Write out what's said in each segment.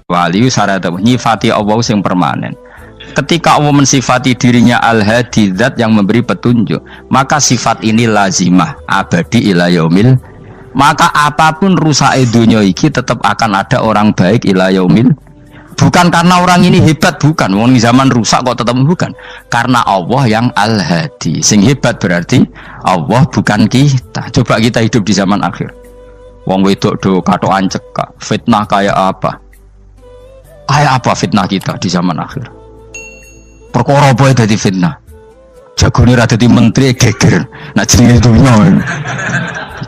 wali syarat nyifati Allah yang permanen. Ketika Allah mensifati dirinya al-hadi, zat yang memberi petunjuk, maka sifat ini lazimah abadi ila yaumil. Maka apapun rusak dunia iki tetap akan ada orang baik ila yaumil. Bukan karena orang ini hebat, bukan. Wong zaman rusak kok tetap bukan. Karena Allah yang al-hadi. Sing hebat berarti Allah, bukan kita. Coba kita hidup di zaman akhir. Wong wedok do katokan cekak. Fitnah kayak apa? Kayak apa fitnah kita di zaman akhir? Perkara apa dadi fitnah? Jagone ra dadi menteri geger. Nak jenenge dunya.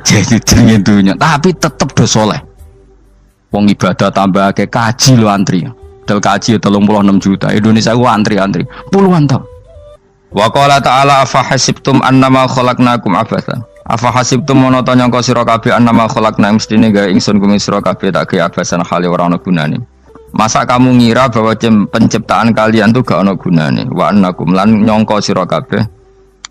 Jadi jenenge dunya, tapi tetep do saleh. Wong ibadah tambah ke kaji lo antri. Del kaji 36 juta. Indonesia ku antri-antri puluhan tahun. Wa qala ta'ala afa hasibtum annama khalaqnakum abatsan. Afa hasibtum monoton nyangka sira kabeh annama khalaqna mestine gawe ingsun kuwi sira kabeh tak gawe abasan khali ora ana gunane. Masa kamu ngira bahwa penciptaan kalian tuh gak ana gunane? Wa annakum lan nyangka sira kabeh.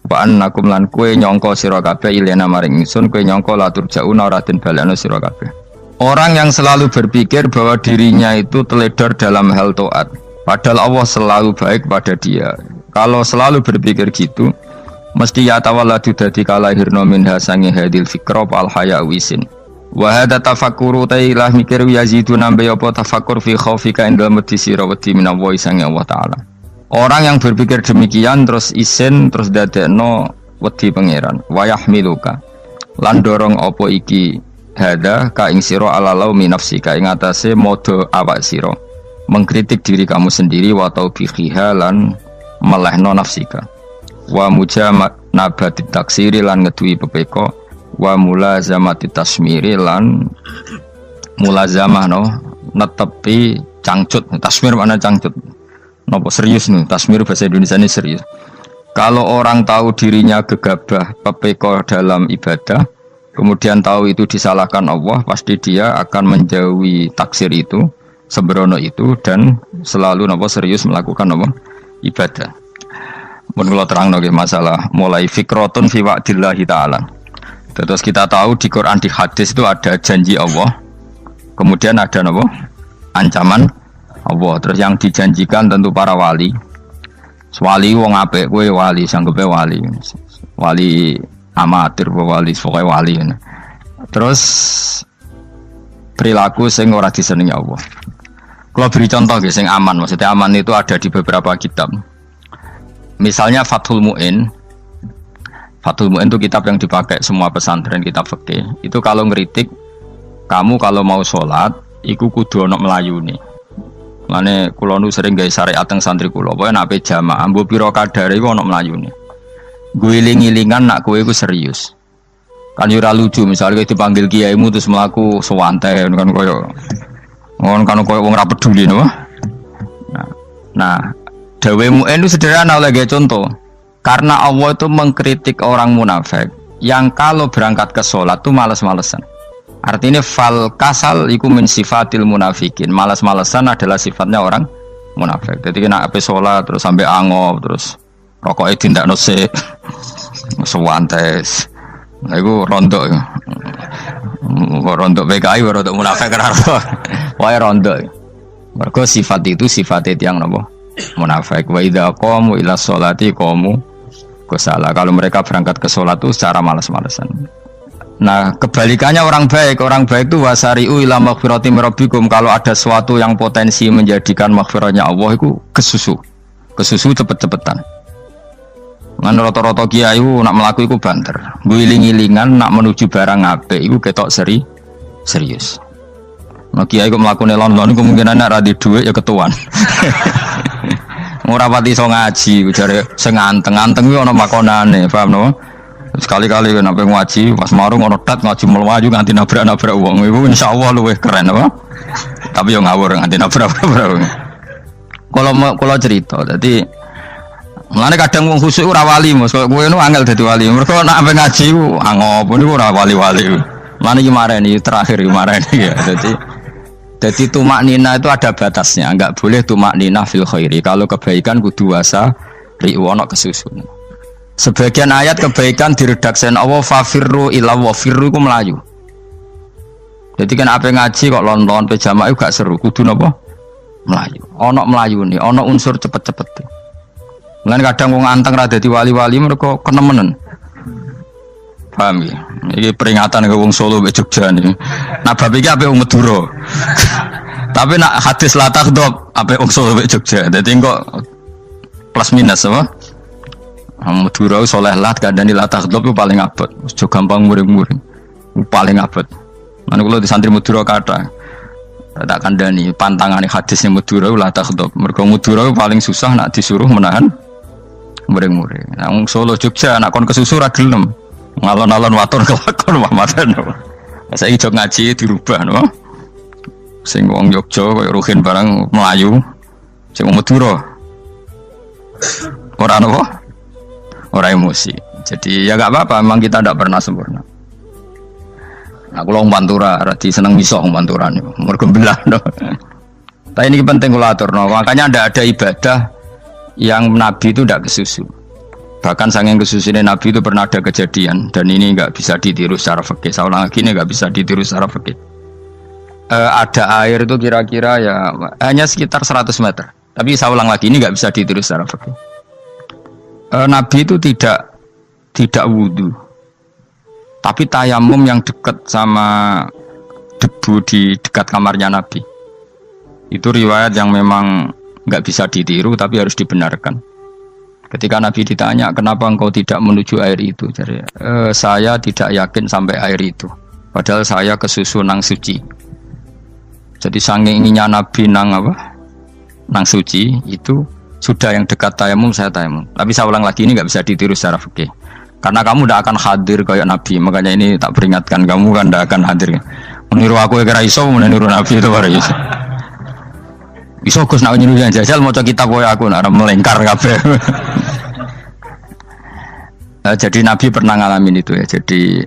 Wa annakum lan kowe nyangka sira kabeh ilena maring ingsun kowe nyangka la turjauna ora den balekno sira kabeh. Orang yang selalu berpikir bahwa dirinya itu teledor dalam hal taat, padahal Allah selalu baik pada dia. Kalau selalu berpikir gitu, mesti ya tawalladu dadi kalahirna minha sange hadil fikra al haya wisin. Wa hadza tafakkuru tailah mikir yazidu nambe apa tafakkur fi khaufika indal mudisira wedi minallahi sange Allah taala. Orang yang berpikir demikian terus isin terus dadekno wedi pangeran. Wa yahmiluka lan dorong apa iki hada ka ing sira ala laumi nafsika ing atase modo awak sira mengkritik diri kamu sendiri wa taubihiha lan melehno nafsika wa mujamanabati taksiri lan ngeduwi pepeko wa mulazamati tasmiri lan mulazamah no netepi cangcut. Tasmir mana cangcut napa serius nih tasmir bahasa Indonesia ini serius. Kalau orang tahu dirinya gegabah pepeko dalam ibadah kemudian tahu itu disalahkan Allah, pasti dia akan menjauhi taksir itu, sembrono itu, dan selalu serius melakukan ibadah. Menurut terang masalah mulai fikrotun fi wa'dillahi ta'ala. Terus kita tahu di Quran di hadis itu ada janji Allah, kemudian ada ancaman Allah. Terus yang dijanjikan tentu para wali. Wali wong apik kowe wali, sanggepe wali. Wali amatir wali pokoknya wali. Terus perilaku sing ora disenengi Allah. Kalau beri contoh sing aman, maksudnya aman itu ada di beberapa kitab. Misalnya Fathul Mu'in. Fathul Mu'in itu kitab yang dipakai semua pesantren, kitab fikih. Itu kalau ngeritik kamu kalau mau sholat iku kudu ana melayune. Lane kula nu sering gawe syariat teng santri kula, pokoke nek jamaah mbuh pira kadare iku ana melayune. Guling-gilingan nak kowe iku serius. Kan yo ora lucu misalnya dipanggil kiaimu terus mlaku sewantai kan koyo wong ora peduli no. Nah, dawe Mu'in itu sederhana oleh contoh. Karena Allah itu mengkritik orang munafik yang kalau berangkat ke sholat tuh malas-malesan. Artinya fal kasal iku min sifatil munafikin. Malas-malesan adalah sifatnya orang munafik. Jadi kena ape sholat terus sampai angop terus rokoknya tindak nose sewantes. Nah itu rontok ya. Rontok PKI rontok munafik raro. Wah rontok. Mergo sifat itu sifatnya yang nopo munafik. Wa idza qamu ila sholati qamu kusala. Kalau mereka berangkat ke sholat itu secara malas-malesan. Nah kebalikannya orang baik itu wasari'u ila maghfirati mirabbikum. Kalau ada sesuatu yang potensi menjadikan maghfiratnya Allah itu kesusu cepet-cepetan. Ngan rata-rata kiai nak melaku iku banter. Guling-gilingan nak menuju barang apik iku ketok serius. Nah kiai kok mlakune lon-lon kemungkinan nek ra di dhuwit ya ketuan. Ora pati iso ngaji jare sing anteng-anteng kuwi ana makonane, paham no? Sekali-kali nek ngaji pas marung ana tat ngaji mlayu nganti nabrak-nabrak wong. Iku insyaallah luwih keren apa? Tapi yo ngawur nganti nabrak-nabrak. Kalau cerita dadi mulane kadang wong khusuk ora wali Mas, kowe nu angel dadi wali. Mergo nek ampe ngaji ku angop niku ora wali-wali. Mulane iki mareni terakhir iki mareni ya. Jadi tumak nina itu ada batasnya, enggak boleh tumak nina fil khairi. Kalau kebaikan kudu wasa riwono kesusun. Sebagian ayat kebaikan diredaksikan Allah fafirru ila wa firru ku melayu. Jadi kan apa ngaji kok lon-lon pejamaah gak seru, kudu napa? Melayu. Ono Melayu nih, ono unsur cepet-cepet. Lan kadang wong anteng ra dadi wali-wali mereka kenemenen. Paham ya? Ini peringatan ke wong Solo mbek Jogja nih. Nah bab iki ape wong Madura. Tapi nak hadis la takhdhab ape wong Solo mbek Jogja. Dadi kok plus minus apa? Madura soleh lah kandhani la takhdhab itu paling abot. Aja gampang muring-muring. Paling abot. Lan kula di santri Madura kathah. Tak kandhani pantangane hadisnya Madura la takhdhab. Mergo Madura paling susah nak disuruh menahan muring-muring. Nah wong Solo Jogja nak kon kesusu ra gelem. Ngalon-alon waton kelakon Muhammadan. Saiki jog ngaji dirubah no. Sing wong Jogja kaya Ruhin barang Melayu. Sing wong Madura. Ora apa? Ora emosi. Jadi ya enggak apa-apa, memang kita tidak pernah sempurna. Aku wong Pantura, radi seneng miso wong Pantura niku. Mergo belah no. Tapi ini penting kula aturno. Makanya ada ibadah yang Nabi itu tidak kesusu. Bahkan saking kesusunya Nabi itu pernah ada kejadian dan ini nggak bisa ditiru secara fikih. Saya ulang lagi ini nggak bisa ditiru secara fikih. Ada air itu kira-kira ya hanya sekitar 100 meter. Tapi saya ulang lagi ini nggak bisa ditiru secara fikih. Nabi itu tidak wudu, tapi tayamum yang dekat sama debu di dekat kamarnya Nabi. Itu riwayat yang memang nggak bisa ditiru tapi harus dibenarkan. Ketika Nabi ditanya, kenapa engkau tidak menuju air itu? Jadi, saya tidak yakin sampai air itu. Padahal saya kesusu nang suci. Jadi saking inginnya Nabi nang apa? Nang suci itu sudah yang dekat tayamum saya tayamum. Tapi saya ulang lagi ini nggak bisa ditiru secara fikih. Karena kamu tidak akan hadir kayak Nabi. Makanya ini tak peringatkan kamu kan tidak akan hadir. Meniru aku ya kira iso, meniru Nabi itu baru iso. Iso Gus nak nyuruh yang jajal mau kitab koyo aku nak melengkar kabeh. Jadi Nabi pernah ngalamin itu ya. Jadi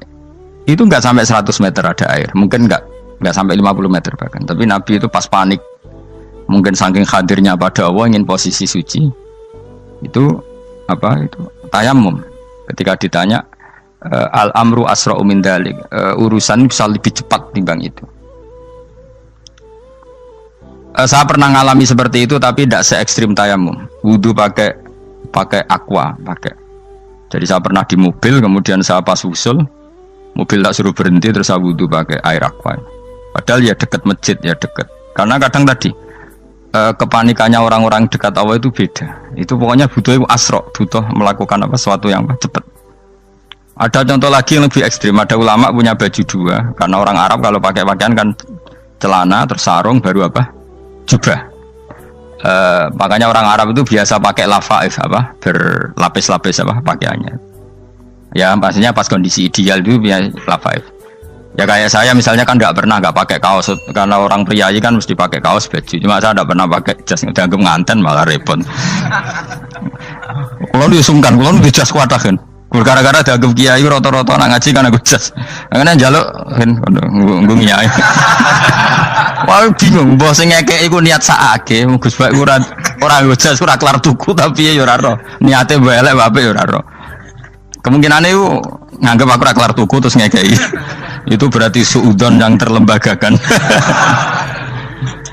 itu enggak sampai 100 meter ada air. Mungkin enggak sampai 50 meter bahkan. Tapi Nabi itu pas panik. Mungkin saking hadirnya pada Allah ingin posisi suci. Itu apa itu? Tayamum. Ketika ditanya al-amru asra'u min dzalik. Urusan bisa lebih cepat timbang itu. Saya pernah ngalami seperti itu tapi tidak se ekstrim tayamum. Wudu pakai aqua, pakai. Jadi saya pernah di mobil kemudian saya pas usul mobil tak suruh berhenti terus saya wudu pakai air aqua. Padahal ya dekat masjid ya dekat. Karena kadang tadi kepanikannya orang-orang dekat Allah itu beda. Itu pokoknya butuh asro, butuh melakukan apa sesuatu yang cepat. Ada contoh lagi yang lebih ekstrim. Ada ulama punya baju dua karena orang Arab kalau pakai pakaian kan celana terus sarung baru apa? Jubah. Makanya orang Arab itu biasa pakai lafaif apa berlapis-lapis apa pakaiannya. Ya pastinya pas kondisi ideal itu biasa lafaif. Ya kayak saya misalnya kan nggak pakai kaos karena orang priayi kan mesti pakai kaos baju. Cuma saya nggak pernah pakai jas dianggap nganten malah repot. Kalau disungkan, kalau di jas kuatah kan. Gara-gara dianggap kiai roto-roto nak ngaji kan aku jas. Karena jaluk kan nggung kiai. Wah bingung, bos ngekek iku niat sakake, Gus Baik ora jas ora kelar tuku tapi ya ora ro. Niate elek wae ya ora ro. Kemungkinane iku nganggep aku ora kelar tuku terus ngekeki. Itu berarti suudon yang terlembagakan.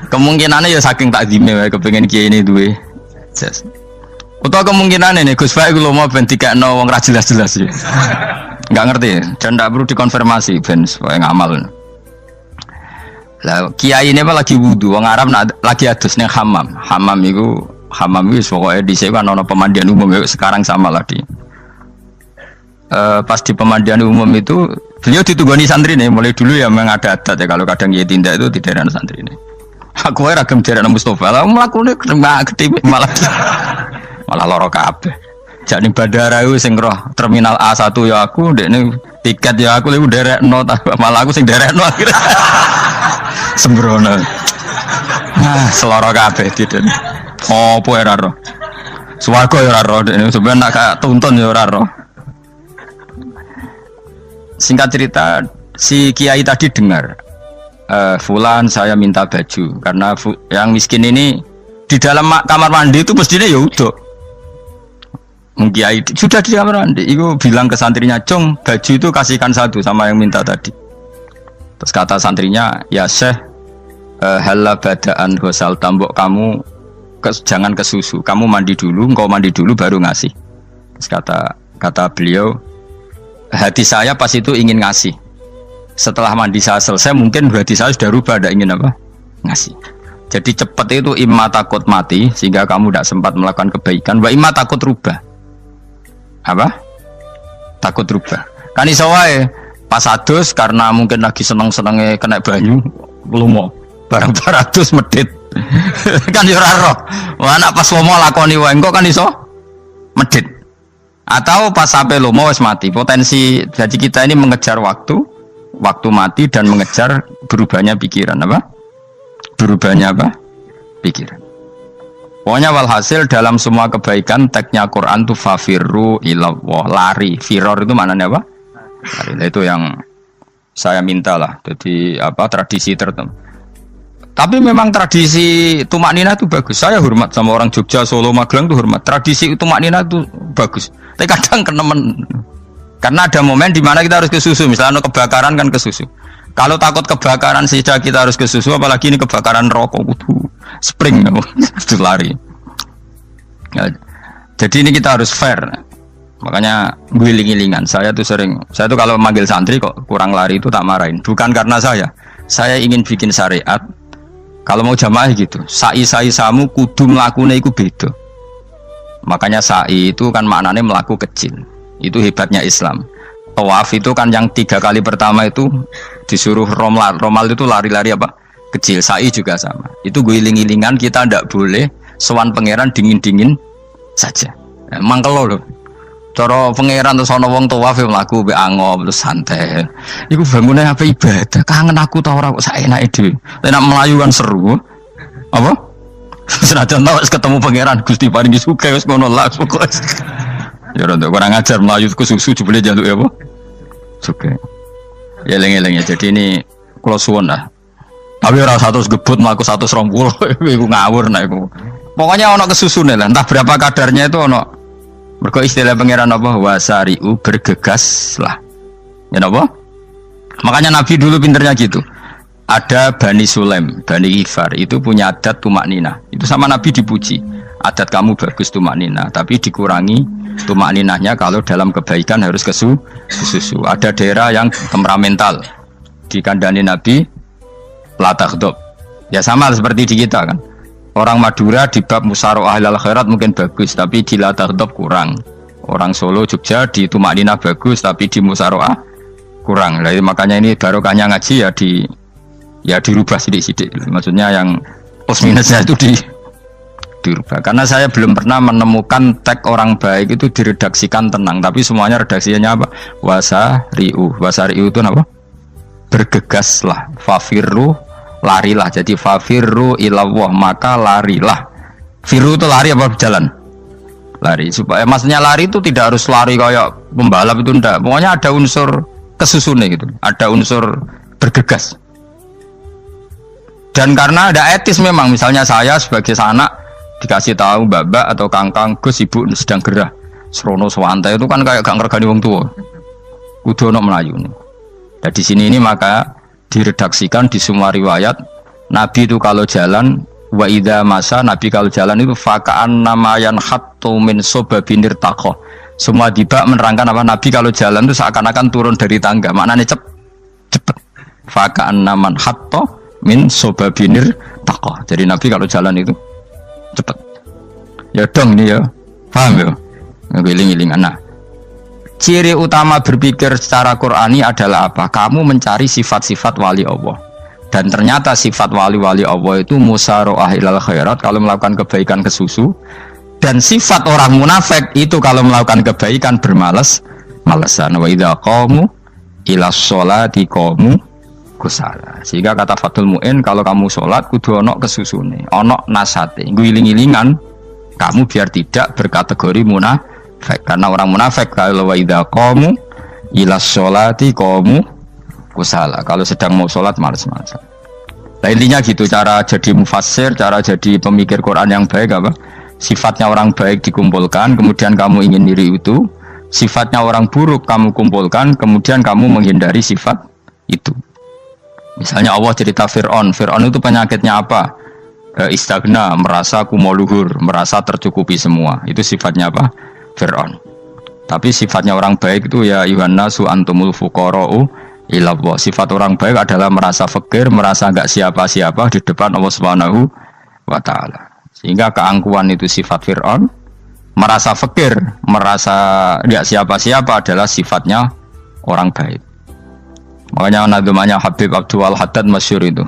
Kemungkinannya ya saking takdime wae kepengin kiai ini duwe jas. Utawa kemungkinane nih Gus Baik lu mau ben dikekno wong ra jelas-jelas ya. Enggak ngerti dan ndak perlu dikonfirmasi ben supaya ngamal. Lah kiai ini apa lagi wudu wong Arab lagi adus ning hammam. Hammam itu pokoke dhisik kan ana pemandian umum sekarang sama lagi. Pas di pemandian umum itu beliau ditunggoni santri nih mulai dulu ya memang ada adat ya kalau kadang kiai tindak itu di daerah santri nih. Aku ora gem daerah Mustofa lah mlakune gede malah loro kabeh. Jak ning bandara iku sing roh terminal A1 ya aku ndekne tiket ya aku lek nderekno malah aku sing nderekno akhirnya. Sembrono. Seloro kabeh diden. Opo ora roh. Swarga ya ora roh ndekne sampeyan nak gak tuntun ya ora roh. Singkat cerita si kiai tadi dengar fulan saya minta baju karena yang miskin ini di dalam kamar mandi itu mestinya ya udah Kiai sudah di kamar mandi itu bilang ke santrinya Cong baju itu kasihkan satu sama yang minta tadi. Terus kata santrinya ya Syekh Hala badaan gosal tambok kamu jangan ke susu, kamu mandi dulu, engkau mandi dulu baru ngasih. Terus kata beliau, hati saya pas itu ingin ngasih. Setelah mandi saya selesai, mungkin hati saya sudah rubah, tidak ingin apa? Ngasih. Jadi cepat itu imma takut mati sehingga kamu tidak sempat melakukan kebaikan, wa imma takut rubah. Apa? Takut rubah. Kan iso wae pas adus karena mungkin lagi seneng-senenge kena banyu, lumo. Barang 200 medit. Kan yo ora roh. Wah anak pas lomo lakoni wae engko kan iso medit. Atau pas sampai lomo wis mati. Potensi jadi kita ini mengejar waktu mati dan mengejar berubahnya pikiran apa? Berubahnya apa? Pikiran. Pokoknya walhasil dalam semua kebaikan teksnya Quran tuh fafirru ilallah, lari. Firor itu maknanya apa? Lari. Nah, itu yang saya minta lah. Jadi apa tradisi tertentu. Tapi memang tradisi tumak nina itu bagus. Saya hormat sama orang Jogja, Solo, Magelang tuh hormat. Tradisi tumak nina itu bagus. Tapi kadang kenemen. Karena ada momen di mana kita harus ke susu. Misalnya kebakaran kan ke susu. Kalau takut kebakaran sehingga kita harus ke susu, apalagi ini kebakaran rokok, spring, itu lari. Ya, jadi ini kita harus fair. Makanya guling-gilingan. Saya tuh kalau manggil santri kok kurang lari itu tak marahin. Bukan karena saya ingin bikin syariat. Kalau mau jamaah gitu, sa'i samu kudu melakukan itu beda. Makanya sa'i itu kan maknanya melaku kecil. Itu hebatnya Islam. Tawaf itu kan yang 3 kali pertama itu disuruh romal itu lari-lari apa? Kecil. Sa'i juga sama. Itu guling-gilingan kita ndak boleh sowan pangeran dingin-dingin saja. Emang kalau loh. Cara pangeran terus ana wong tawaf mlaku mbek angop terus santai. Iku bangune apa ibadah? Kangen aku ta ora kok saenake dhewe. Nek melayu kan seru. Apa? Senajan tau ketemu pangeran Gusti paringi sugih wis ngono lah pokoke. Ya ora kurang ajar melayu ke susu jebule njaluk ya apa? Oke. Ya eling-eling ya. Jadi ini kula suwun lah. Tapi ora 100 gebut mlaku 120 iku ngawur nek iku. Pokoknya ana kesusune lah, entah berapa kadarnya itu ana. Mergo istilah pangeran apa? Wasari'u bergegas lah. Ya apa? Makanya Nabi dulu pinternya gitu. Ada Bani Sulaim, Bani Ifar itu punya adat tumak nina. Itu sama Nabi dipuji. Adat kamu bagus tumak nina, tapi dikurangi tumak ninahnya kalau dalam kebaikan harus ke susu. Ada daerah yang temperamental. Dikandani Nabi la taghdab. Ya sama seperti di kita kan. Orang Madura di bab musyaroah ilal khairat mungkin bagus, tapi di la taghdab kurang. Orang Solo, Jogja di tumak ninah bagus, tapi di musyaroah kurang. Jadi makanya ini barokahnya ngaji ya dirubah sidik-sidik. Maksudnya yang plus minusnya itu dirubah. Karena saya belum pernah menemukan tag orang baik itu diredaksikan tenang, tapi semuanya redaksinya apa? Wasari'u itu apa? Bergegaslah, fafirru, larilah. Jadi fafirru ilallah, maka larilah. Firu itu lari apa berjalan? Lari. Supaya maksudnya lari itu tidak harus lari kayak pembalap itu enggak. Pokoknya ada unsur kesusune gitu. Ada unsur bergegas. Dan karena ada etis memang, misalnya saya sebagai anak dikasih tahu babak atau kangkang Gus ibu sedang gerah serono swantai itu kan kayak gak ngergani wong tua kudu ono melayu nih. Dan di sini ini maka diredaksikan di semua riwayat Nabi itu kalau jalan wa idza masa, Nabi kalau jalan itu faka'an namayan hattu min sobabinir taqo. Semua dibak menerangkan apa Nabi kalau jalan itu seakan-akan turun dari tangga, maknanya cepet. Faka'an naman hatto min sobabinir taqo. Jadi Nabi kalau jalan itu cepet. Ya dong ini ya. Paham ya? Ngiling-ngiling anak. Ciri utama berpikir secara Qur'ani adalah apa? Kamu mencari sifat-sifat wali Allah. Dan ternyata sifat wali-wali Allah itu musyaroah ilal khairat, kalau melakukan kebaikan ke susu. Dan sifat orang munafik itu kalau melakukan kebaikan bermalas-malasan. Wa idza qamu ila sholati qamu kusala. Sehingga kata Fathul Mu'in, kalau kamu sholat kudu ono kesusune, ono nasate, guling-gilingan kamu biar tidak berkategori munafik. Karena orang munafik kalau wa idza qamu ila sholati qamu kusala, kalau sedang mau sholat malas-malasan. Nah intinya gitu cara jadi mufassir, cara jadi pemikir Quran yang baik apa? Sifatnya orang baik dikumpulkan, kemudian kamu ingin diri itu. Sifatnya orang buruk kamu kumpulkan, kemudian kamu menghindari sifat itu. Misalnya Allah cerita Fir'aun. Fir'aun itu penyakitnya apa? Istagna, merasa kumoluhur, merasa tercukupi semua. Itu sifatnya apa? Fir'aun. Tapi sifatnya orang baik itu ya Yuhannasu antumul fuqara'u ilallah. Sifat orang baik adalah merasa fakir, merasa enggak siapa-siapa di depan Allah Subhanahu wa taala. Sehingga keangkuhan itu sifat Fir'aun, merasa fakir, merasa enggak siapa-siapa adalah sifatnya orang baik. Makanya nadumanya Habib Abdul Haddad masyhur itu.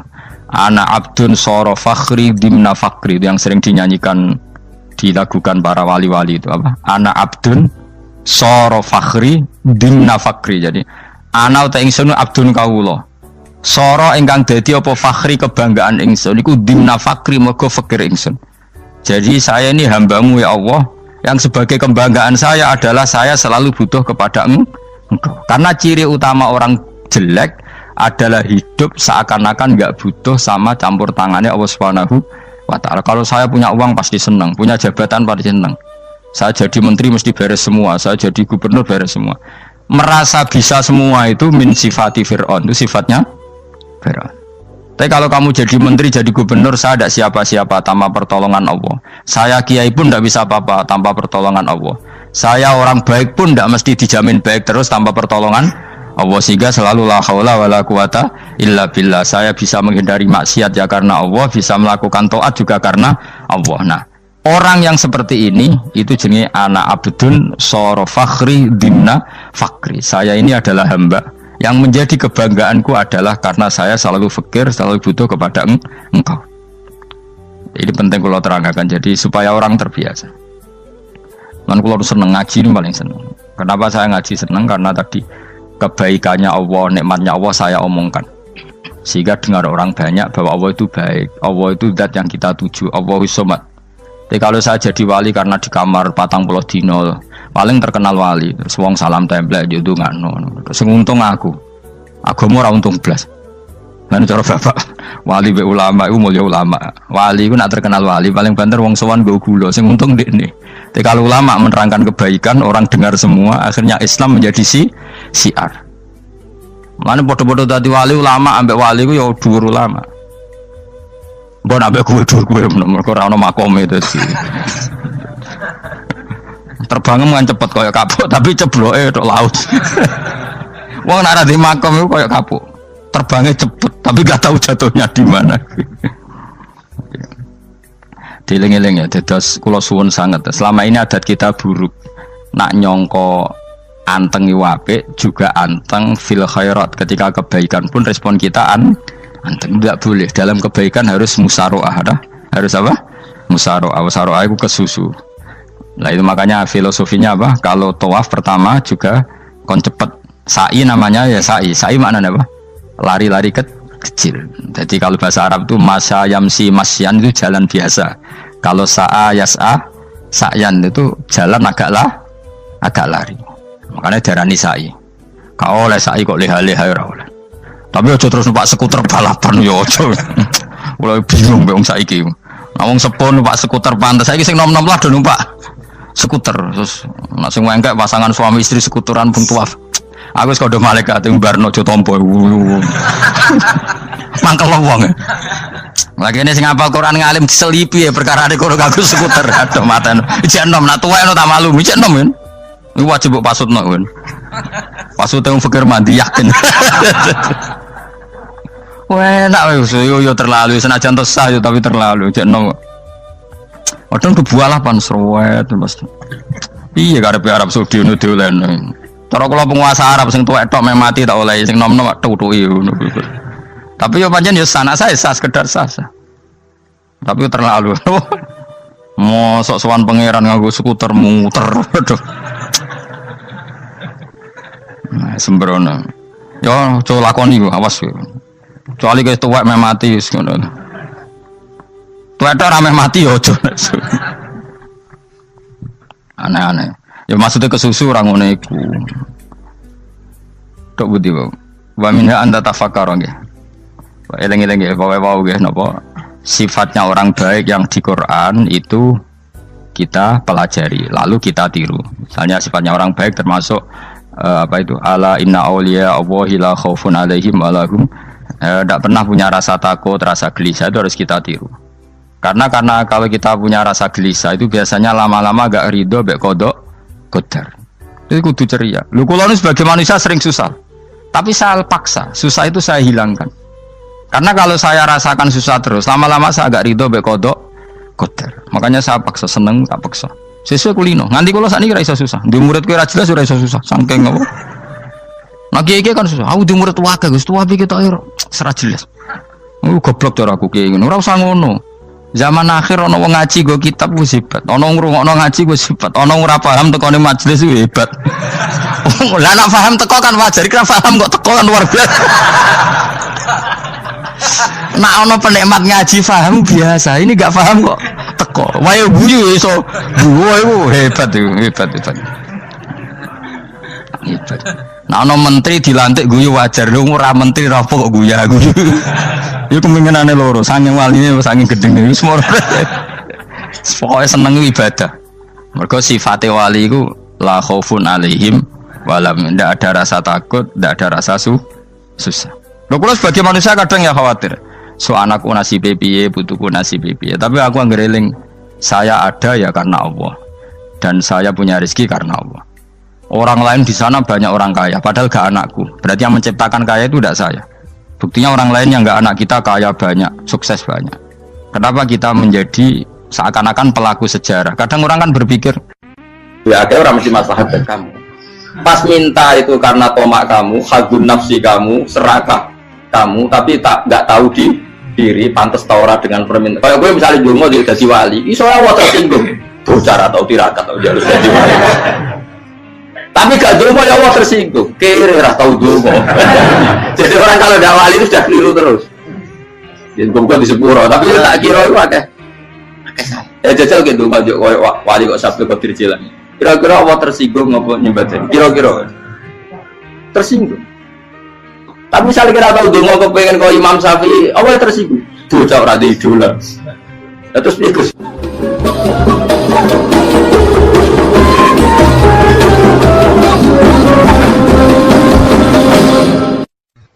Ana abdun soro fakhri dimna fakri, itu yang sering dinyanyikan dilakukan para wali-wali itu apa? Ana abdun soro fakhri dimna fakri. Jadi ana uta ingsun abdun kawula. Soro ingkang dadi apa fakhri kebanggaan ingsun iku dimna fakri mergo fakir ingsun. Jadi saya ini hambamu ya Allah, yang sebagai kebanggaan saya adalah saya selalu butuh kepada Engkau. Karena ciri utama orang jelek adalah hidup seakan-akan nggak butuh sama campur tangannya Allah Subhanahu wa taala. Kalau saya punya uang pasti senang, punya jabatan pasti senang. Saya jadi menteri mesti beres semua, saya jadi gubernur beres semua. Merasa bisa semua itu min sifati Fir'aun, itu sifatnya Fir'aun. Tapi kalau kamu jadi menteri, jadi gubernur, saya tidak siapa-siapa tanpa pertolongan Allah. Saya kiai pun tidak bisa apa-apa tanpa pertolongan Allah. Saya orang baik pun tidak mesti dijamin baik terus tanpa pertolongan Allah, sehingga selalu la haula wala quwata illa billah. Saya bisa menghindari maksiat ya karena Allah, bisa melakukan taat juga karena Allah. Nah, orang yang seperti ini itu jenis ana abdun soro fakhri dimna fakri. Saya ini adalah hamba yang menjadi kebanggaanku adalah karena saya selalu fakir, selalu butuh kepada Engkau. Ini penting kalau terangkan, jadi supaya orang terbiasa. Man kalau seneng ngaji ini paling seneng. Kenapa saya ngaji seneng? Karena tadi kebaikannya Allah, nikmatnya Allah saya omongkan. Sehingga dengar orang banyak bahwa Allah itu baik, Allah itu zat yang kita tuju, Allahus Somad. Tapi kalau saya jadi wali karena di kamar 40 dino, paling terkenal wali, terus wong salam template itu nggak no. Terus untung aku mau untung belas. Lan cara bapak wali be ulama itu mulia ulama. Wali itu nak terkenal wali paling banter wong sowan go gula, sing untung dekne. Tapi kalau ulama menerangkan kebaikan, orang dengar semua, akhirnya Islam menjadi siar. Mana bodoh-bodoh tadi wali ulama ambek wali ku ya dhuwur ulama. Mbok ambek kuwe dhuwur kuwe mergo ora ono makome itu sih. Terbangnya mung cepet koyo kapuk tapi cebloke tok laut. Wong nek ora di makom iku koyo kapuk. Terbangnya cepet tapi gak tahu jatuhnya di mana. Dieling-eling ya, dados kula suwun sanget. Selama ini adat kita buruk. Nak nyongko anteng apik juga anteng fil khairat. Ketika kebaikan pun respon kita anteng, tidak boleh. Dalam kebaikan harus musaroah, harus apa? Musaroah. Musaroah itu kesusu. Nah itu makanya filosofinya apa? Kalau tawaf pertama juga kon cepet. Sa'i namanya ya sa'i. Sa'i maknanya apa? Lari-lari kecil. Jadi kalau bahasa Arab itu masya yamsi masyan itu jalan biasa. Kalau sa'a yas'a sa'yan itu jalan agak lari. Makanya darani sa'i. Kau oleh sa'i kok leha-leha ora oleh. Tapi aja terus numpak skuter balapan yo aja. Mulai bingung mbek wong saiki. Nah wong sepo numpak skuter pantes saiki sing nom-nom lah do numpak skuter. Terus nek sing wengkek pasangan suami istri skuteran pun tuaf. Aku wis kodho malaikat mbarno aja tampa. Mangkel wong. Lagi ini sing hafal Quran ngalim diselipi ya perkara ada kono kagum skuter. Aduh maten. Ijek nom nak tuwek no tak malu. Ijek nom kan. Iku wajib mbok pasutno kan. Pasut teng fikir mandi yakin. Wah, nak yo terlalu senajan to sah yo tapi terlalu ijek nom. Padahal kebualapan serwet Mas. Iya karepe Arab Saudi ngono diolehno. Cara kula penguasa Arab sing tuwek tok meh mati tak oleh sing nom-nom tutuki ngono. Tapi yo pancen yo sana saya sah sekedar sah. Tapi terlalu. Mosok sowan pangeran nganggo skuter muter. Aduh. Nah, sembrono. Yo coba lakoni yo awas yo. Kecuali guys tuwek meh mati wis ngono. Tuwek tok ora meh mati yo aja. Aneh-aneh. Ya maksudnya kesusu orang ngono iku. Tok budi wae. Wa minha anta tafakkar nggih. Eleng-eleng nggih wae-wae nggih napa sifatnya orang baik yang di Quran itu kita pelajari lalu kita tiru. Misalnya sifatnya orang baik termasuk apa itu ala inna auliya Allahi la khaufun alaihim wa lahum Tidak pernah punya rasa takut, rasa gelisah itu harus kita tiru. Karena kalau kita punya rasa gelisah itu biasanya lama-lama gak ridho, bek kodok, kodar. Itu kudu ceria. Lu kalau ini sebagai manusia sering susah, tapi saya paksa, susah itu saya hilangkan. Karena kalau saya rasakan susah terus, lama-lama saya agak ridho, bek kodok, kodar. Makanya saya paksa, seneng tak paksa. Sesuai kulino. Nanti kalau saat ini rasa susah. Di murid kira jelas sudah rasa susah. Sangking apa? Nah kiai kan susah. Aku di murid wakai, gus tua kita air serat jelas. Goblok cara aku kiai ngono. Ora usah ngono. Zaman akhir ono wong ngaji go kitab wis hebat. Ono ngrungokno ngaji wis hebat. Ono ora paham tekone majelis wis hebat. Lah nek paham teko kan wajar, kira paham kok teko kan luar biasa. Nak ono penikmat ngaji paham biasa. Ini enggak paham kok teko. Wae guyu iso. Guyu hebat. Nah ono menteri dilantik guyu wajar. Lu ora menteri rapo kok guyu. Iku kemungkinane loro, saking waline saking gedenge wis moro. Pokoke seneng ibadah. Mergo sifate wali iku la khaufun alaihim walam, ndak ada rasa takut, ndak ada rasa susah. Lho kula sebagai manusia kadang ya khawatir. So anakku nasib piye, putuku nasib piye. Tapi aku anggereling saya ada ya karena Allah. Dan saya punya rezeki karena Allah. Orang lain di sana banyak orang kaya, padahal gak anakku. Berarti yang menciptakan kaya itu tidak saya. Buktinya orang lain yang gak anak kita kaya banyak, sukses banyak. Kenapa kita menjadi seakan-akan pelaku sejarah? Kadang orang kan berpikir, ya akhirnya orang mesti masalah buat kamu. Pas minta itu karena tomak kamu, hagun nafsi kamu, serakah kamu, tapi nggak tahu diri, pantas taura dengan permintaan. Kalau gue misalnya dungo jadi wali, iso Allah tersinggung, bocor atau tirakat atau jalur jadi wali. Tapi gak dungo ya Allah tersinggung, kira tahu dungo. Jadi orang kalau tidak wali itu sudah keliru terus. Jadi gue di sepuro, tapi tak kira itu ada. Ya jajal gitu, wali kok sabtu kok dirjilan. Kira-kira Allah tersinggung ngapa nyembatin? Kira-kira tersinggung. Tapi misalnya kita tahu dungo kepengen kau Imam Syafi'i, Allah tersinggung. Bocah ora di idola. Terus ikut.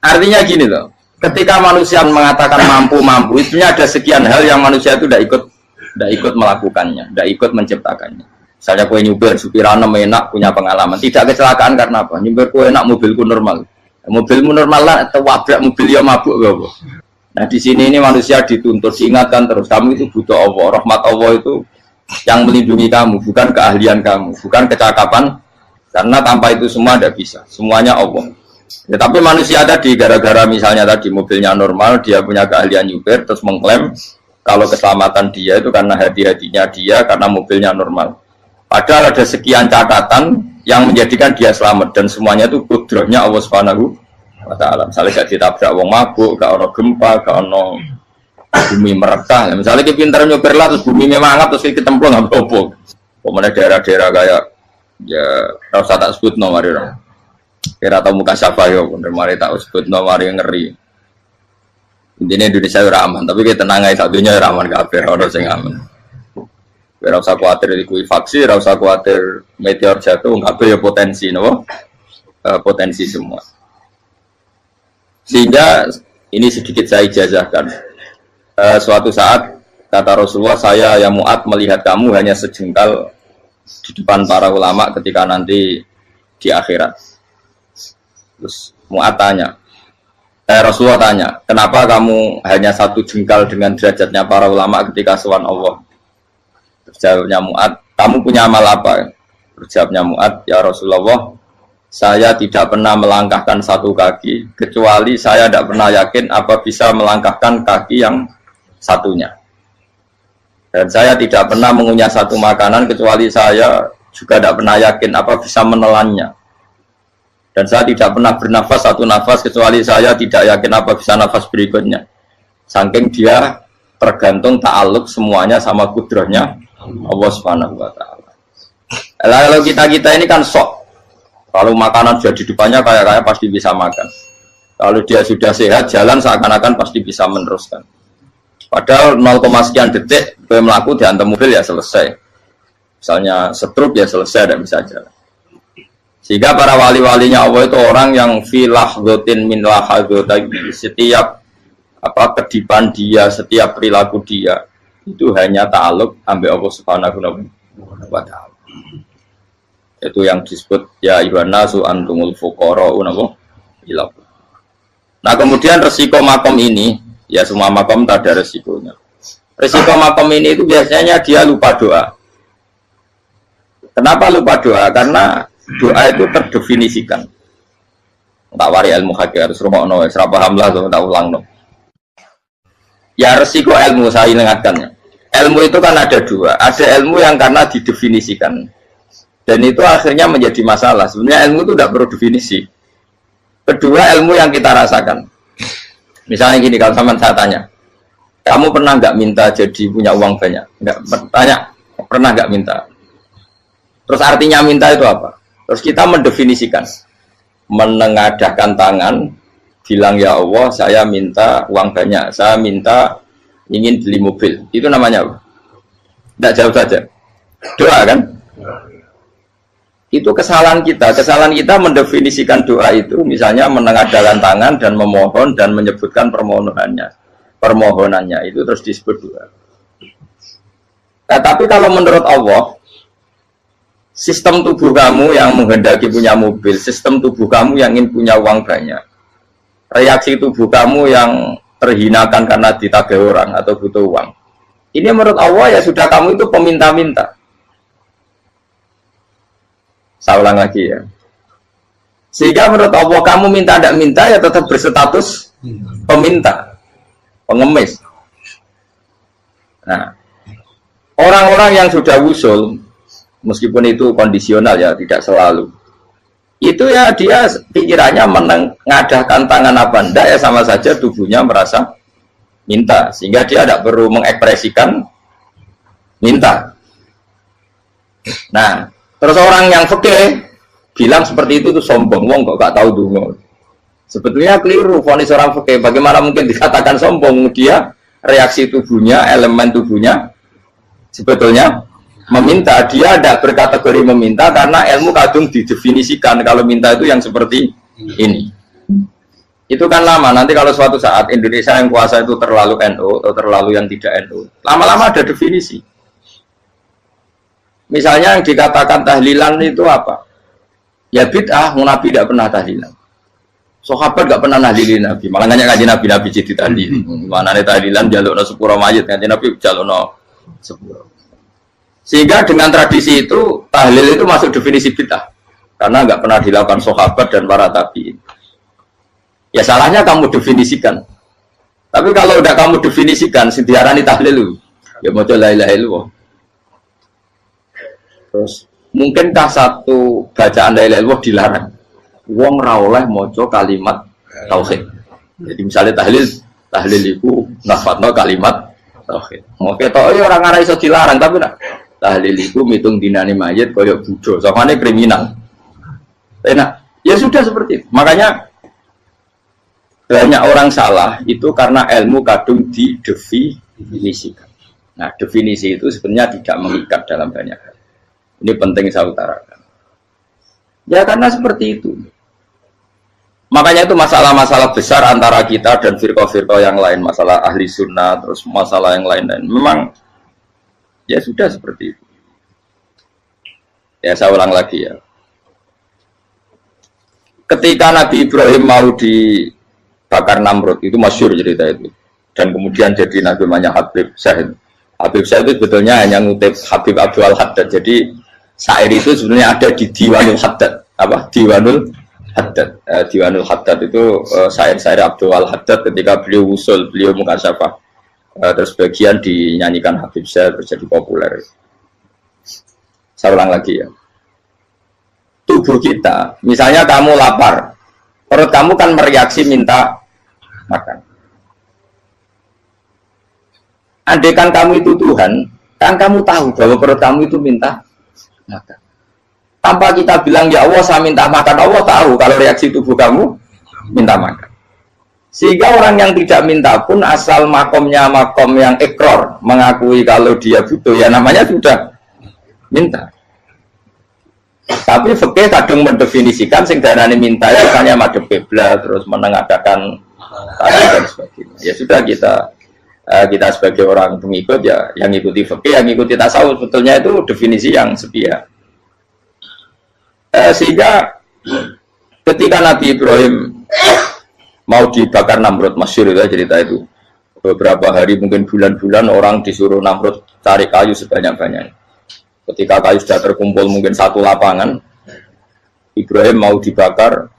Artinya gini loh, ketika manusia mengatakan mampu, itu ada sekian hal yang manusia itu tidak ikut melakukannya, tidak ikut menciptakannya. Misalnya kue nyupir, supirana enak, punya pengalaman, tidak kecelakaan karena apa? Nyupir kue enak, mobilku normal, mobilmu normal lah, atau wabrak mobil yang mabuk gak apa? Nah di sini ini manusia dituntut, diingatkan terus, kamu itu butuh Allah, rahmat Allah itu yang melindungi kamu, bukan keahlian kamu, bukan kecakapan, karena tanpa itu semua tidak bisa, semuanya Allah. Ya, tapi manusia tadi gara-gara misalnya tadi mobilnya normal, dia punya keahlian nyupir, terus mengklaim kalau keselamatan dia itu karena hati-hatinya dia, karena mobilnya normal. Padahal ada sekian catatan yang menjadikan dia selamat dan semuanya itu kudrahnya Allah Subhanahu wa Ta'ala. Misalnya gak ditabrak wong mabuk, gak ono gempa, gak ono bumi merekah. Misalnya kita pintar nyupir lah, terus bumi memangap, terus kita templung nggak apa-apa. Kemudian daerah-daerah kayak ya rasa tak sebut nomor orang. Kira tahu muka siapa yo, bener mari tak sebut nomor yang ngeri. Intinya Indonesia ora aman, tapi kita tenang aja satunya ora aman kabeh, ora sing aman. Ora usah kuwatir likuifaksi, ora usah kuwatir meteor jatuh, kabeh ya potensi napa? Potensi semua. Sehingga ini sedikit saya ijazahkan. Suatu saat kata Rasulullah, saya ya Mu'ad melihat kamu hanya sejengkal di depan para ulama ketika nanti di akhirat. Terus Mu'ad tanya, Rasulullah tanya, kenapa kamu hanya satu jengkal dengan derajatnya para ulama ketika sowan Allah? Terus jawabnya Mu'ad, kamu punya amal apa? Terus jawabnya Mu'ad, ya Rasulullah, saya tidak pernah melangkahkan satu kaki, kecuali saya tidak pernah yakin apa bisa melangkahkan kaki yang satunya. Dan saya tidak pernah mengunyah satu makanan, kecuali saya juga tidak pernah yakin apa bisa menelannya. Dan saya tidak pernah bernafas satu nafas kecuali saya tidak yakin apa bisa nafas berikutnya. Saking dia tergantung ta'aluk semuanya sama kudrahnya Allah Subhanahu wa Ta'ala. Kalau kita ini kan sok. Kalau makanan sudah di depannya kayak pasti bisa makan. Kalau dia sudah sehat jalan seakan-akan pasti bisa meneruskan. Padahal 0, sekian detik gue melaku dihantam mobil ya selesai. Misalnya stroke ya selesai, tidak bisa jalan. Sehingga para wali-walinya Allah itu orang yang filah gotin min lahadotagi, setiap kedipan dia, setiap perilaku dia itu hanya ta'aluk ambil Allah Subhanahu wa ta'ala. Itu yang disebut ya ayyuhan nasu antumul fuqara'u ila. Nah, kemudian resiko makom ini, ya semua makom tak ada resikonya. Resiko makom ini itu biasanya dia lupa doa. Kenapa lupa doa? Karena doa itu terdefinisikan. Tak wari ilmu hakik harus rumah serap paham lah, tak ulang no. Ya resiko ilmu saya ingatkannya. Ilmu itu kan ada dua. Ada ilmu yang karena didefinisikan, dan itu akhirnya menjadi masalah. Sebenarnya ilmu itu tidak perlu definisi. Kedua, ilmu yang kita rasakan. Misalnya gini, kalau sama saya tanya, kamu pernah nggak minta jadi punya uang banyak? Nggak tanya, pernah nggak minta? Terus artinya minta itu apa? Terus kita mendefinisikan, menengadahkan tangan, bilang ya Allah, saya minta uang banyak, saya minta ingin beli mobil. Itu namanya apa? Tidak jauh saja. Doa kan? Itu kesalahan kita. Kesalahan kita mendefinisikan doa itu, misalnya menengadahkan tangan dan memohon dan menyebutkan permohonannya itu terus disebut doa. Nah, tapi kalau menurut Allah, sistem tubuh kamu yang menghendaki punya mobil, sistem tubuh kamu yang ingin punya uang banyak, reaksi tubuh kamu yang terhinakan karena ditagih orang atau butuh uang, ini menurut Allah ya sudah kamu itu peminta-minta. Saya ulang lagi ya. Sehingga menurut Allah kamu minta tidak minta ya tetap berstatus peminta, pengemis. Nah, orang-orang yang sudah usul, meskipun itu kondisional ya, tidak selalu. Itu ya dia pikirannya menengadahkan tangan apa enggak ya sama saja tubuhnya merasa minta. Sehingga dia tidak perlu mengekspresikan minta. Nah, terus orang yang fikih bilang seperti itu sombong. Wong kok gak tahu dungo. Sebetulnya keliru vonis orang fikih. Bagaimana mungkin dikatakan sombong? Dia reaksi tubuhnya, elemen tubuhnya sebetulnya meminta. Dia tidak berkategori meminta karena ilmu kadung didefinisikan kalau minta itu yang seperti ini. Itu kan lama. Nanti kalau suatu saat Indonesia yang kuasa itu terlalu NU atau terlalu yang tidak NU, lama-lama ada definisi. Misalnya yang dikatakan tahlilan itu apa? Ya bid'ah, Nabi tidak pernah tahlilan. Sahabat tidak pernah nahlilin Nabi. Malah nanya kaji Nabi jadi tahlil. Mana nih tahlilan jalukno sepuro mayit, kaji Nabi jalukno sepuro. Sehingga dengan tradisi itu tahlil itu masuk definisi bid'ah karena nggak pernah dilakukan sahabat dan para tabi'in. Ya salahnya kamu definisikan. Tapi kalau udah kamu definisikan, diarani tahlil, ya mau la ilaha illallah. Terus mungkinkah satu bacaan la ilaha illallah dilarang? Wong ra oleh maca kalimat tauhid. Jadi misalnya tahlil itu nafadno kalimat tauhid. Mau ketok orang ora iso dilarang tapi nak tahlil itu mitung dinane mayit koyo budo, samane kriminal. Enak. Ya sudah seperti itu. Makanya banyak orang salah itu karena ilmu kadung didefinisikan. Nah, definisi itu sebenarnya tidak mengikat dalam banyak hal. Ini penting saya utarakan. Ya karena seperti itu. Makanya itu masalah-masalah besar antara kita dan firqah-firqah yang lain, masalah ahli sunnah, terus masalah yang lain-lain. Memang ya sudah seperti itu. Ya saya ulang lagi ya. Ketika Nabi Ibrahim mau dibakar Namrud, itu masyhur cerita itu. Dan kemudian jadi Nabi namanya Habib Syahid. Habib Syahid itu sebetulnya hanya ngutip Habib Abdul Haddad. Jadi syair itu sebenarnya ada di Diwanul Haddad. Apa? Diwanul Haddad. Diwanul Haddad itu syair-syair Abdul Haddad ketika beliau usul, beliau mukasyafah. Terus bagian dinyanyikan Habib Syahid terus jadi populer. Saya ulang lagi ya. Tubuh kita, misalnya kamu lapar, perut kamu kan mereaksi minta makan. Andaikan kamu itu Tuhan, kan kamu tahu bahwa perut kamu itu minta makan. Tanpa kita bilang ya Allah saya minta makan, Allah tahu kalau reaksi tubuh kamu minta makan. Sehingga orang yang tidak minta pun asal makomnya makom yang ikror, mengakui kalau dia butuh, ya namanya sudah minta. Tapi fikih kadang mendefinisikan sing darane minta itu hanya madhep kiblat terus menengadakan tadi dan sebagainya. Ya sudah kita sebagai orang pengikut ya yang ikuti fikih, yang ikuti tasawuf sebetulnya itu definisi yang sepihak. Sehingga ketika Nabi Ibrahim mau dibakar Namrud, masyhur itu cerita itu. Beberapa hari mungkin bulan-bulan orang disuruh Namrud cari kayu sebanyak-banyaknya. Ketika kayu sudah terkumpul mungkin satu lapangan, Ibrahim mau dibakar.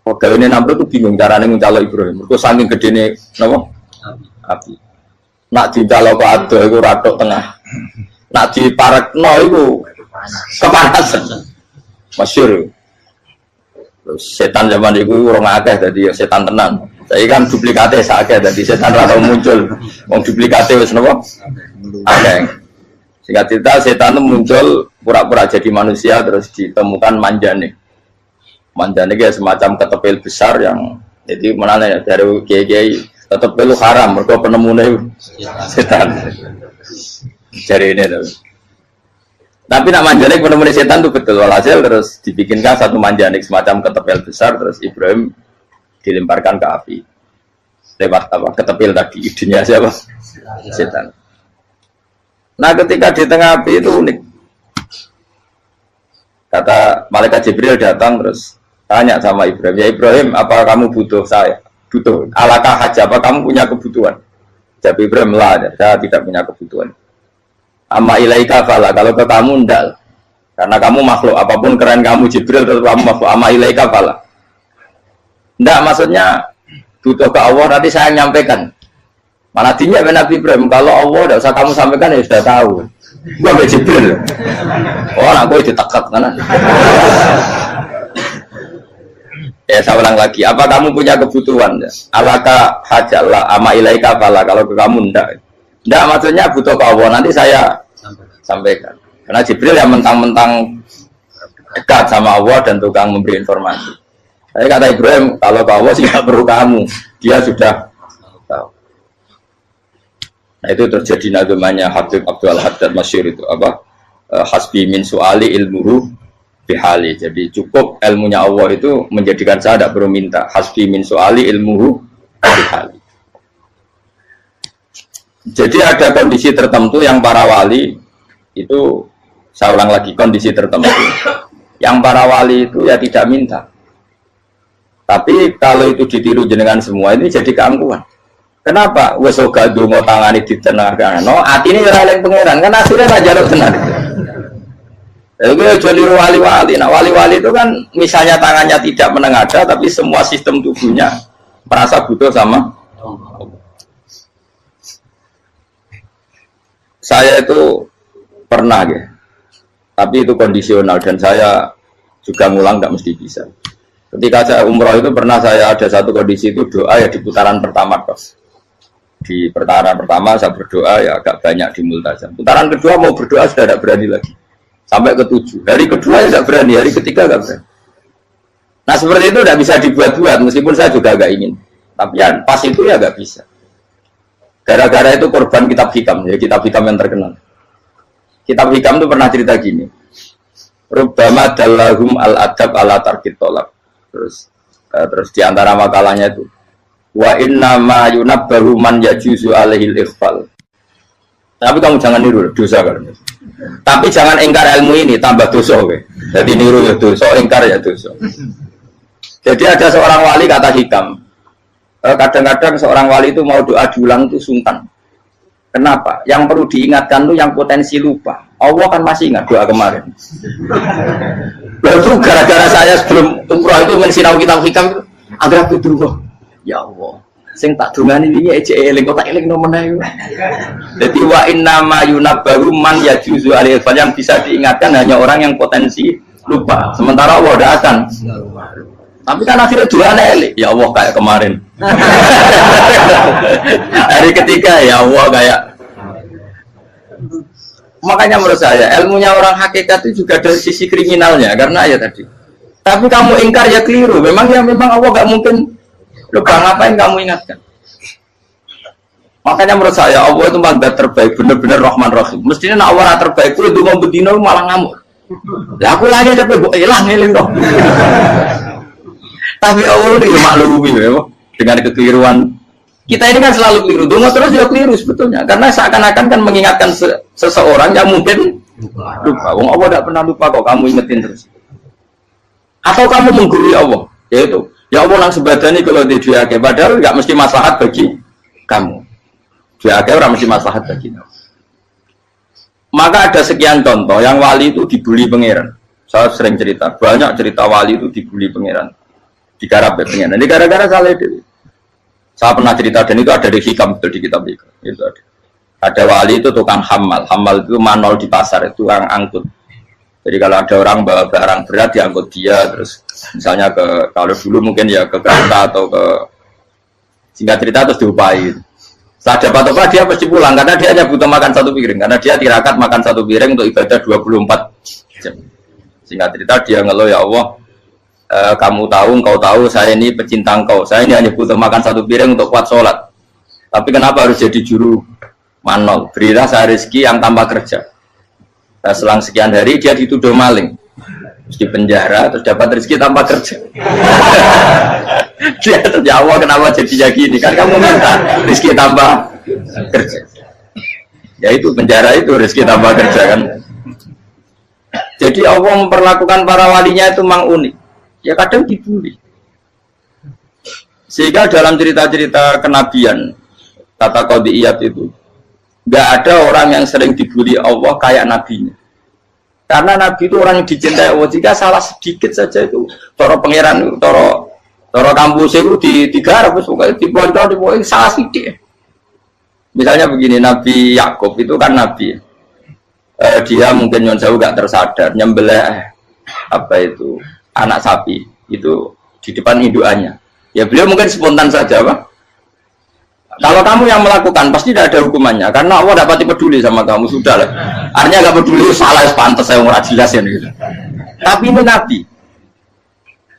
Pegawai ini Namrud itu bingung caranya mencalok Ibrahim. Mereka saking gedene napa? Api. Nak dicalok ke ado itu ratok tengah. Nak diparekno itu kepanasan. Masyhur. Setan zaman itu orang akeh dadi setan tenan. Saya kan duplikate sakit dadi setan ra tau muncul. Wong duplikate wis napa? Akeh. Singkat cerita setan itu muncul pura-pura jadi manusia terus ditemukan manjane. Manjane kayak semacam ketepil besar yang jadi mana dari kiai-kiai ketepil itu haram mergo penemune setan. Cari ini tuh. Tapi nak manjane penemune setan itu betul walhasil terus dibikinkan satu manjane semacam ketepil besar terus Ibrahim dilemparkan ke api. Lewat apa? Ketepil tadi idenya siapa? Setan. Nah ketika di tengah api itu unik. Kata malaikat Jibril datang terus tanya sama Ibrahim, ya Ibrahim apa kamu butuh saya? Butuh. Alakah haja apa kamu punya kebutuhan? Jawab Ibrahim lah, saya tidak punya kebutuhan. Amma ilaika fala, kalau ke kamu ndak. Karena kamu makhluk, apapun keren kamu Jibril tetap kamu makhluk. Amma ilaika fala. Ndak maksudnya butuh ke Allah nanti saya nyampaikan. Mana dinya Nabi Ibrahim, kalau Allah tidak usah kamu sampaikan ya sudah tahu. Gua ambil Jibril. Oh, nak gue ditekat kan? Ya saya ulang lagi. Apa kamu punya kebutuhan? Alaka hajalah ama ilaika fala. Kalau ke kamu ndak. Ndak maksudnya butuh ke Allah nanti saya sampaikan. Karena Jibril yang mentang-mentang dekat sama Allah dan tukang memberi informasi. Saya kata Ibrahim, kalau ke Allah sih nggak perlu kamu. Dia sudah tahu. Nah itu terjadi nagamanya Habib Abdul Haddad masyhur itu apa? Hasbi min su'ali ilmuhu bihali. Jadi cukup ilmunya Allah itu menjadikan saya tidak perlu minta. Hasbi min su'ali ilmuhu bihali. Jadi ada kondisi tertentu yang para wali itu, saya ulang lagi, kondisi tertentu yang para wali itu ya tidak minta. Tapi kalau itu ditiru jenengan semua ini jadi keangkuhan. Kenapa? Wes ora ndonga tangane ditenangkan. No, atine ora eling pangeran, kan asline ra jaluk tenan. Itu aja niru wali-wali. Nah, wali-wali itu kan misalnya tangannya tidak menengadah tapi semua sistem tubuhnya merasa butuh sama Allah. Saya itu pernah ya. Tapi itu kondisional dan saya juga ngulang enggak mesti bisa. Ketika saya umroh itu pernah saya ada satu kondisi itu doa ya di putaran pertama kos. Di putaran pertama saya berdoa ya agak banyak di multazam. Putaran kedua mau berdoa sudah tidak berani lagi. Sampai ke-7. Hari kedua ya tidak berani, hari ketiga tidak berani. Nah seperti itu tidak bisa dibuat-buat meskipun saya juga agak ingin. Tapi ya pas itu ya agak bisa. Gara-gara itu korban kitab hikam, ya kitab hikam yang terkenal. Kitab hikam itu pernah cerita gini. Rubbama dallahum al-adab ala tarkit tolak. Terus di antara makalahnya itu wa inna ma yunabbahu man yajuzu alaihil ikhfal. Tapi kamu jangan niru dosa kan. Tapi jangan ingkar ilmu ini tambah dosa kowe. Jadi niru ya dosa, ingkar ya dosa. Jadi ada seorang wali kata hikam. Kadang-kadang seorang wali itu mau doa diulang itu sungkan. Kenapa? Yang perlu diingatkan tuh yang potensi lupa. Allah kan masih ingat doa kemarin. Lalu gara-gara saya sebelum umroh itu mensinau kitab hikam itu agar aku dulu. Ya Allah, sing tak dongani wingi ejek eling kok tak eling nomene. Dadi wa inna ma yunabbaru man yajuzu alaihi yang bisa diingatkan hanya orang yang potensi lupa. Sementara Allah tidak akan. Tapi kan akhirnya doa eling. Ya Allah kayak kemarin. Hari ketiga ya Allah kayak. Makanya menurut saya ilmunya orang hakikat itu juga dari sisi kriminalnya karena ya tadi. Tapi kamu ingkar ya keliru. Memang Allah gak mungkin. Lupa ngapain kamu ingatkan? Makanya menurut saya Allah itu mazat terbaik, benar-benar Rahman Rahim. Mestinya nak Allah terbaik itu mau bedino malah ngamuk. Lah aku lagi tapi kok hilang eling dong. Tapi Allah itu maklumi ya, dengan kekeliruan. Kita ini kan selalu keliru. Dongo terus juga keliru sebetulnya. Karena seakan-akan kan mengingatkan seseorang yang mungkin lupa. Wong Allah tidak pernah lupa kok, kamu ingetin terus. Atau kamu menggurui Allah, yaitu ya Allah nang sebadani kalau di diake, padahal nggak mesti maslahat bagi kamu. Diake orang mesti maslahat bagi kamu. Maka ada sekian contoh yang wali itu dibully pangeran. Saya sering cerita, banyak cerita wali itu dibully pangeran. Digarap ya pangeran. Ini gara-gara salah itu. Saya pernah cerita dan itu ada di hikam di kitab itu. Itu ada. Ada wali itu tukang hamal. Hamal itu manol di pasar, itu tukang angkut. Jadi kalau ada orang bawa barang berat diangkut dia, terus misalnya kalau dulu mungkin ya ke kereta atau ke singkat cerita terus diupain. Setelah dapat apa dia pasti pulang karena dia hanya butuh makan satu piring, karena dia tirakat makan satu piring untuk ibadah 24 jam. Singkat cerita dia ngeluh, ya Allah, kamu tahu, engkau tahu saya ini pecinta engkau, saya ini hanya butuh makan satu piring untuk kuat sholat. Tapi kenapa harus jadi juru manol? Berilah saya rezeki yang tanpa kerja. Nah, selang sekian hari dia dituduh maling, terus di penjara, terus dapat rezeki tanpa kerja. Dia ya Allah kenapa jadinya gini? Kan kamu minta rezeki tanpa kerja. Ya itu penjara itu rezeki tanpa kerja kan. Jadi Allah memperlakukan para walinya itu memang unik. Ya kadang dibully. Sehingga dalam cerita-cerita kenabian kata qadiyat itu nggak ada orang yang sering dibully Allah kayak nabinya. Karena nabi itu orang yang dicintai Allah. Jika salah sedikit saja itu toro pangeran, toro kampus itu digarap, pokoknya dipontong, salah sedikit. Misalnya begini, Nabi Yakub itu kan nabi. Dia mungkin yang jauh nggak tersadar nyembelih apa itu anak sapi itu di depan indukannya. Ya beliau mungkin spontan saja, Pak. Kalau kamu yang melakukan pasti tidak ada hukumannya karena Allah dapat peduli sama kamu, sudah lah. Artinya nggak peduli, salah pantas saya mau jelasin gitu. Tapi ini Nabi.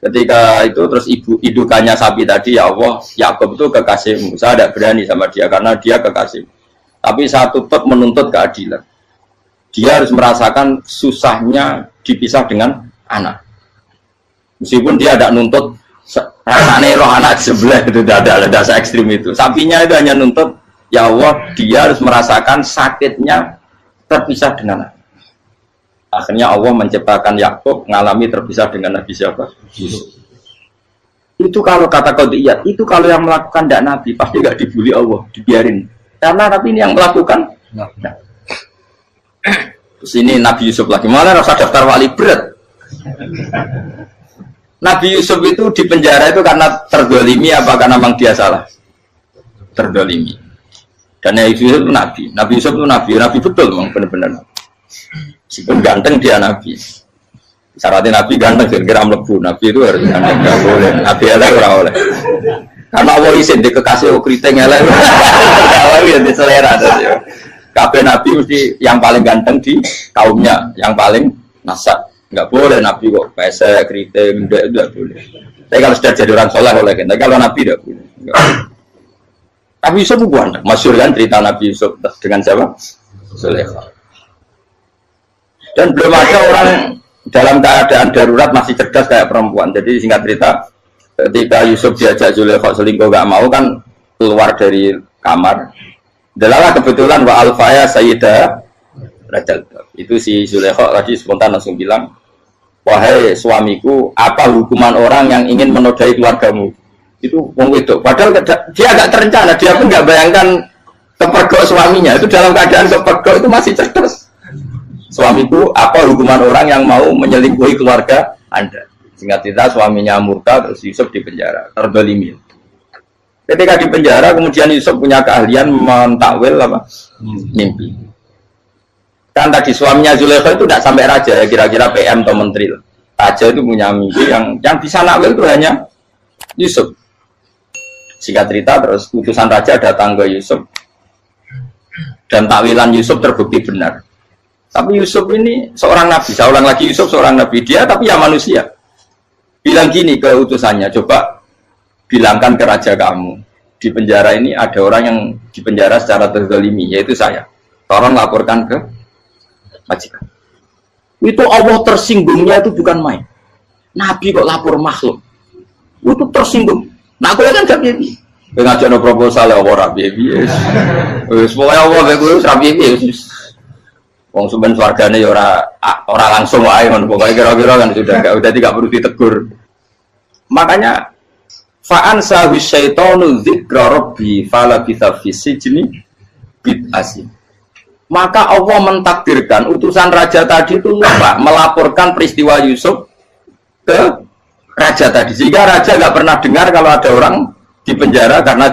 Ketika itu terus indukannya sapi tadi, ya Allah, Yakub itu kekasihmu. Saya tidak berani sama dia karena dia kekasih. Tapi saya tutup menuntut keadilan. Dia harus merasakan susahnya dipisah dengan anak. Meskipun dia tidak nuntut rasanya roh anak sebelah itu tidak ada se-ekstrim itu. Sapinya itu hanya nuntut, ya Allah, dia harus merasakan sakitnya terpisah dengan anak. Akhirnya Allah menciptakan Yakub mengalami terpisah dengan Nabi siapa? Yusuf. Itu kalau kata qadiyat, itu kalau yang melakukan tidak Nabi pasti nggak dibully Allah, dibiarin. Karena Nabi ini yang melakukan. Nah. Terus ini Nabi Yusuf lagi, mana rasa daftar wali berat. Nabi Yusuf itu di penjara itu karena terdolimi apa karena memang dia salah? Terdolimi. Dan Nabi Yusuf itu Nabi. Nabi Yusuf itu Nabi betul memang benar-benar. Meskipun ganteng dia Nabi. Syaratnya Nabi ganteng, kira-kira melebu. Nabi itu harus ganteng, nggak boleh. Nabi elek ora oleh. Karena Allah izin di kekasih keriting elek. Allah ya di selera. Kabeh Nabi mesti yang paling ganteng di kaumnya, yang paling nasab. Nggak boleh Nabi kok pesek, keriting, tidak boleh. Tapi kalau sudah jadi orang soleh boleh, tapi kalau Nabi tidak boleh. Nabi Yusuf itu ganteng. Masyhur kan cerita Nabi Yusuf dengan siapa? Zulaikha. Dan belum ada orang dalam keadaan darurat masih cerdas kayak perempuan. Jadi singkat cerita, ketika Yusuf diajak Zulaikha selingkuh gak mau kan keluar dari kamar. Delalah kebetulan wa alfaya sayyidah Rajal. Itu si Zulaikha tadi spontan langsung bilang, wahai suamiku, apa hukuman orang yang ingin menodai keluargamu? Itu wong wedok. Padahal dia agak terencana, dia pun nggak bayangkan kepergok suaminya. Itu dalam keadaan kepergok itu masih cerdas. Suamiku, apa hukuman orang yang mau menyelingkuhi keluarga Anda? Singkat cerita, suaminya murka, terus Yusuf di penjara, terdolimi. Ketika di penjara, kemudian Yusuf punya keahlian mentakwil apa? Mimpi. Kan tadi suaminya Zulaikha itu tidak sampai raja, ya kira-kira PM atau menteri. Raja itu punya mimpi yang bisa nakwil itu hanya Yusuf. Singkat cerita, terus utusan raja datang ke Yusuf, dan takwilan Yusuf terbukti benar. Tapi Yusuf ini seorang nabi, saya ulang lagi, Yusuf seorang nabi, dia tapi ya manusia. Bilang gini ke utusannya, coba bilangkan ke raja kamu, di penjara ini ada orang yang di penjara secara terzalimi, yaitu saya. Tolong laporkan ke majikan. Itu Allah tersinggungnya itu bukan main. Nabi kok lapor makhluk. Itu tersinggung. Nah aku kan gak bibi. Ngajak no proposal ya ora bibi. Semuanya Allah begitu rapi bibi. Wong sumben swargane ya ora langsung wae ngono. Pokoke kira-kira kan sudah tidak perlu ditegur. Makanya fa'an sahu syaitanu dzikra rabbi fala bisa fi sijni bid'asi. Maka Allah mentakdirkan utusan raja tadi itu lupa melaporkan peristiwa Yusuf ke raja tadi, sehingga raja nggak pernah dengar kalau ada orang di penjara karena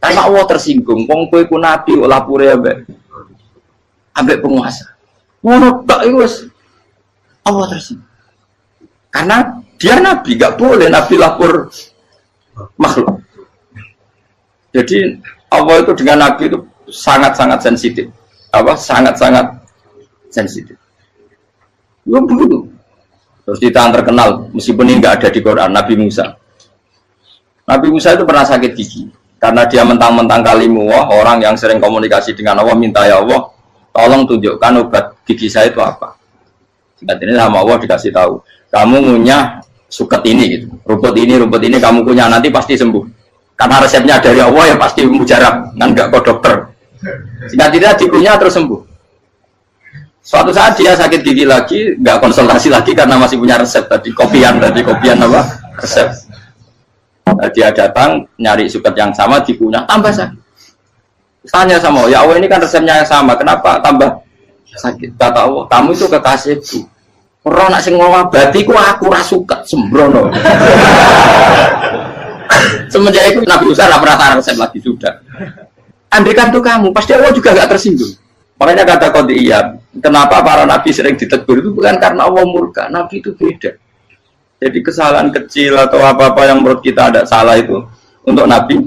Allah tersinggung. Wong kowe ku nabi lapure ambek penguasa. Ngono tok iku wis Allah tersinggung. Karena dia nabi, nggak boleh nabi lapor makhluk. Jadi Allah itu dengan nabi itu sangat-sangat sensitif. Sangat-sangat sensitif. Ya begitu. Terus kita terkenal, meskipun ini nggak ada di Quran, Nabi Musa. Nabi Musa itu pernah sakit gigi. Karena dia mentang-mentang kalimullah, orang yang sering komunikasi dengan Allah, minta ya Allah, tolong tunjukkan obat gigi saya itu apa. Singkat ini sama Allah dikasih tahu. Kamu ngunyah suket ini, gitu. Rumput ini kamu kunyah, nanti pasti sembuh. Karena resepnya dari Allah ya pasti mujarab, kan nggak ke dokter. Singkat tidak dikunyah terus sembuh. Suatu saat dia sakit gigi lagi, nggak konsultasi lagi karena masih punya resep tadi kopian apa resep. Dia datang nyari suket yang sama dikunyah tambah sakit. Tanya sama ya Allah ini kan resepnya yang sama, kenapa tambah sakit? Kata Allah kamu itu kekasihku. Orang nak sing ngobatiku aku rasuket sembrono. Semenjak itu Nabi Musa nggak pernah resep lagi sudah. Andaikan tuh kamu, pasti Allah juga gak tersinggung. Makanya kata Qadiyat, kenapa para nabi sering ditegur itu bukan karena Allah murka, nabi itu beda. Jadi kesalahan kecil atau apa-apa yang menurut kita ada salah itu untuk nabi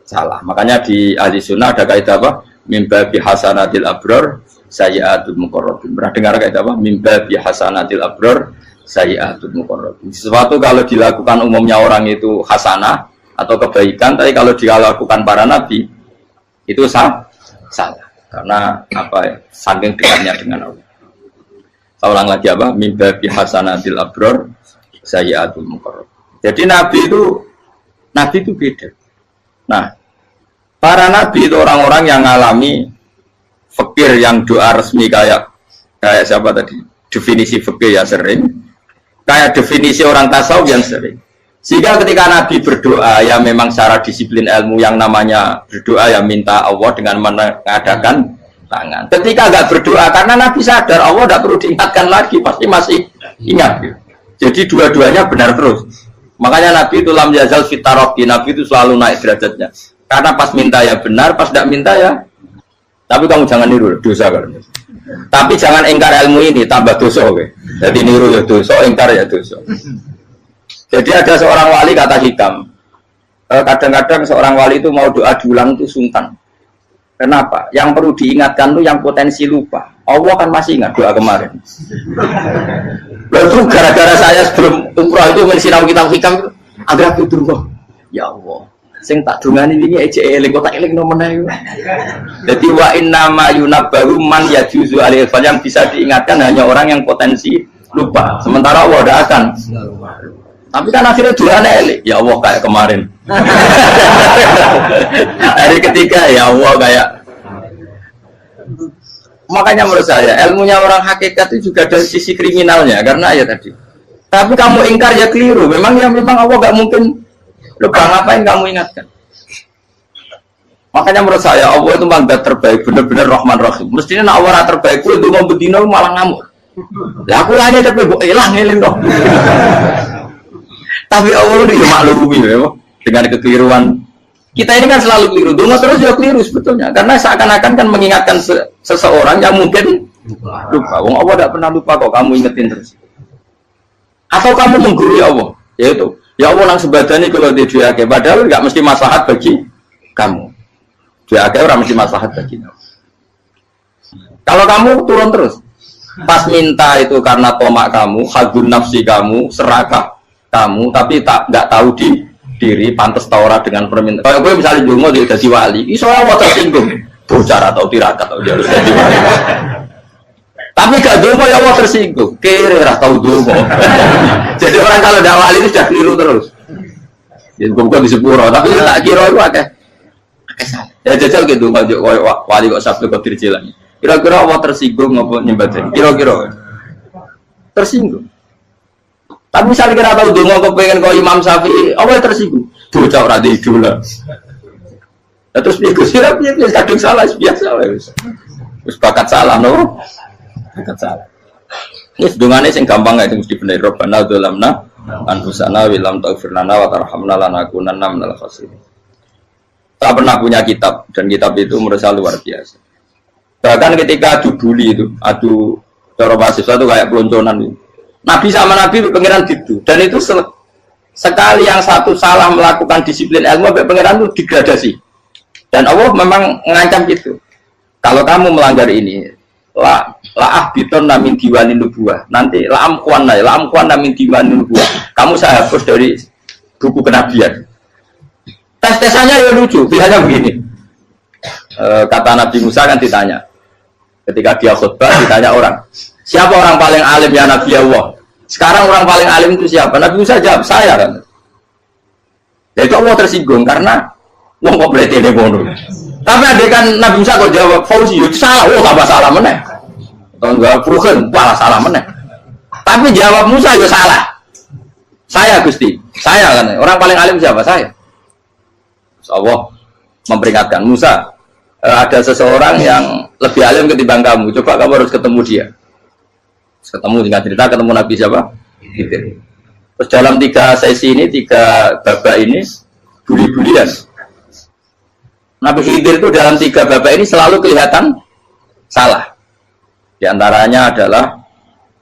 salah. Makanya di ahli sunnah ada kaidah apa? Mimba bihasanatil abror sayyi'atul muqarrabin. Pernah dengar kaidah apa? Mimba bihasanatil abror sayyi'atul muqarrabin. Sesuatu kalau dilakukan umumnya orang itu hasanah atau kebaikan, tapi kalau dilakukan para nabi itu salah. Karena apa ya? Saking dekatnya dengan Allah. Saya ulang lagi apa? Mimba bihasanatil abror sayyi'atul muqarrab. Jadi nabi itu beda. Nah, para nabi itu orang-orang yang mengalami fikir yang doa resmi kayak siapa tadi? Definisi fikir ya sering. Kayak definisi orang tasawuf yang sering. Sehingga ketika Nabi berdoa, ya memang secara disiplin ilmu yang namanya berdoa, ya minta Allah dengan mengadakan tangan. Ketika nggak berdoa, karena Nabi sadar Allah tidak perlu diingatkan lagi, pasti masih ingat. Jadi dua-duanya benar terus. Makanya Nabi itu lam yazal fitaroki, Nabi itu selalu naik derajatnya. Karena pas minta ya benar, pas tidak minta ya. Tapi kamu jangan niru, dosa kan. Tapi jangan ingkar ilmu ini, tambah dosa. Okay? Jadi niru ya dosa, ingkar ya dosa. Jadi ada seorang wali kata hikam, kadang-kadang seorang wali itu mau doa diulang itu sungkan. Kenapa? Yang perlu diingatkan itu yang potensi lupa. Allah kan masih ingat doa kemarin. Lalu gara-gara saya sebelum umroh itu mensinau kitab hikam itu, agar aku turun. Ya Allah, sing tak dungani ini aja eling kok tak eling nomor ae. Jadi wa inna ma yunabbaru man yajuzu alaihi yang bisa diingatkan hanya orang yang potensi lupa. Sementara Allah tidak akan. Tapi kan akhirnya doanya elik, ya Allah kayak kemarin. Hari ketiga ya Allah kayak. Makanya menurut saya ilmunya orang hakikat itu juga dari sisi kriminalnya karena ya tadi. Tapi kamu ingkar ya keliru. Memang Allah nggak mungkin lupa, ngapain kamu ingatkan? Makanya menurut saya Allah itu mandat terbaik, benar-benar Rahman Rahim. Mestinya nak Allah terbaik, itu mau bedino malah ngamuk. Lah aku hanya tapi hilang ngeling dong. Tapi Allah itu maklumi ya, dengan kekeliruan. Kita ini kan selalu keliru, dungo terus juga keliru sebetulnya. Karena seakan-akan kan mengingatkan seseorang yang mungkin lupa. Wong Allah tidak pernah lupa kok, kamu ingetin terus. Atau kamu menggurui Allah, yaitu ya Allah nang sebadani kalau dia padahal nggak mesti maslahat bagi kamu. Dia orang mesti maslahat bagi kamu. Kalau kamu turun terus, pas minta itu karena tomak kamu, hagun nafsi kamu, serakah kamu, tapi nggak tahu diri pantas taura dengan permintaan. Kalau gue misalnya dungo dia jadi wali, iso Allah tersinggung, bocor atau tirakat atau dia harus jadi wali. Tapi gak dongo ya Allah tersinggung. Kere ra tau dongo. Jadi orang kalau dak wali itu sudah keliru terus. Ya bukan di sepuro, tapi tak kira itu akeh. Ya jajal gitu ngajak wali kok sabtu kok dirjelan. Kira-kira Allah tersinggung apa nyembah? Kira-kira tersinggung. Tapi misalnya kira tahu dongo kok pengen kau Imam Syafi'i, Allah tersinggung. Bocah ora di idola. Nah, terus dia kusir piye kadung salah biasa wis. Wis bakat salah no. Bakat salah. Wis dongane sing gampang ae mesti bener Rabbana dzalamna anfusana wa lam taghfir lana wa tarhamna lanakunanna minal khasirin. Saya pernah punya kitab dan kitab itu menurut saya luar biasa. Bahkan ketika adu bully itu, adu cara mahasiswa itu kayak pelonconan itu. Nabi sama Nabi pengiran gitu dan itu sekali yang satu salah melakukan disiplin ilmu sampai pengiran itu degradasi. Dan Allah memang mengancam gitu. Kalau kamu melanggar ini, la ahbiton namin diwanin nubuah. Nanti la amkuan namin diwanin nubuah. Kamu saya hapus dari buku kenabian. Tes-tesannya ya lucu, pilihannya begini. Kata Nabi Musa kan ditanya. Ketika dia khutbah ditanya orang, siapa orang paling alim ya Nabi Allah? Sekarang orang paling alim itu siapa? Nabi Musa jawab, saya kan. Jadi Allah tersinggung karena wong kok berarti ini bodoh. Tapi ada kan Nabi Musa kok jawab Fauzi, itu salah, tambah salah meneh. Kalau enggak Fugen, malah salah meneh. Tapi jawab Musa itu salah. Saya Gusti, saya kan. Orang paling alim siapa? Saya. Allah memperingatkan Musa, ada seseorang yang lebih alim ketimbang kamu. Coba kamu harus ketemu dia. Ketemu tinggal cerita ketemu Nabi siapa? Khidir. Terus dalam 3 sesi ini, 3 babak ini buli-bulian. Nabi Khidir itu dalam 3 babak ini selalu kelihatan salah. Di antaranya adalah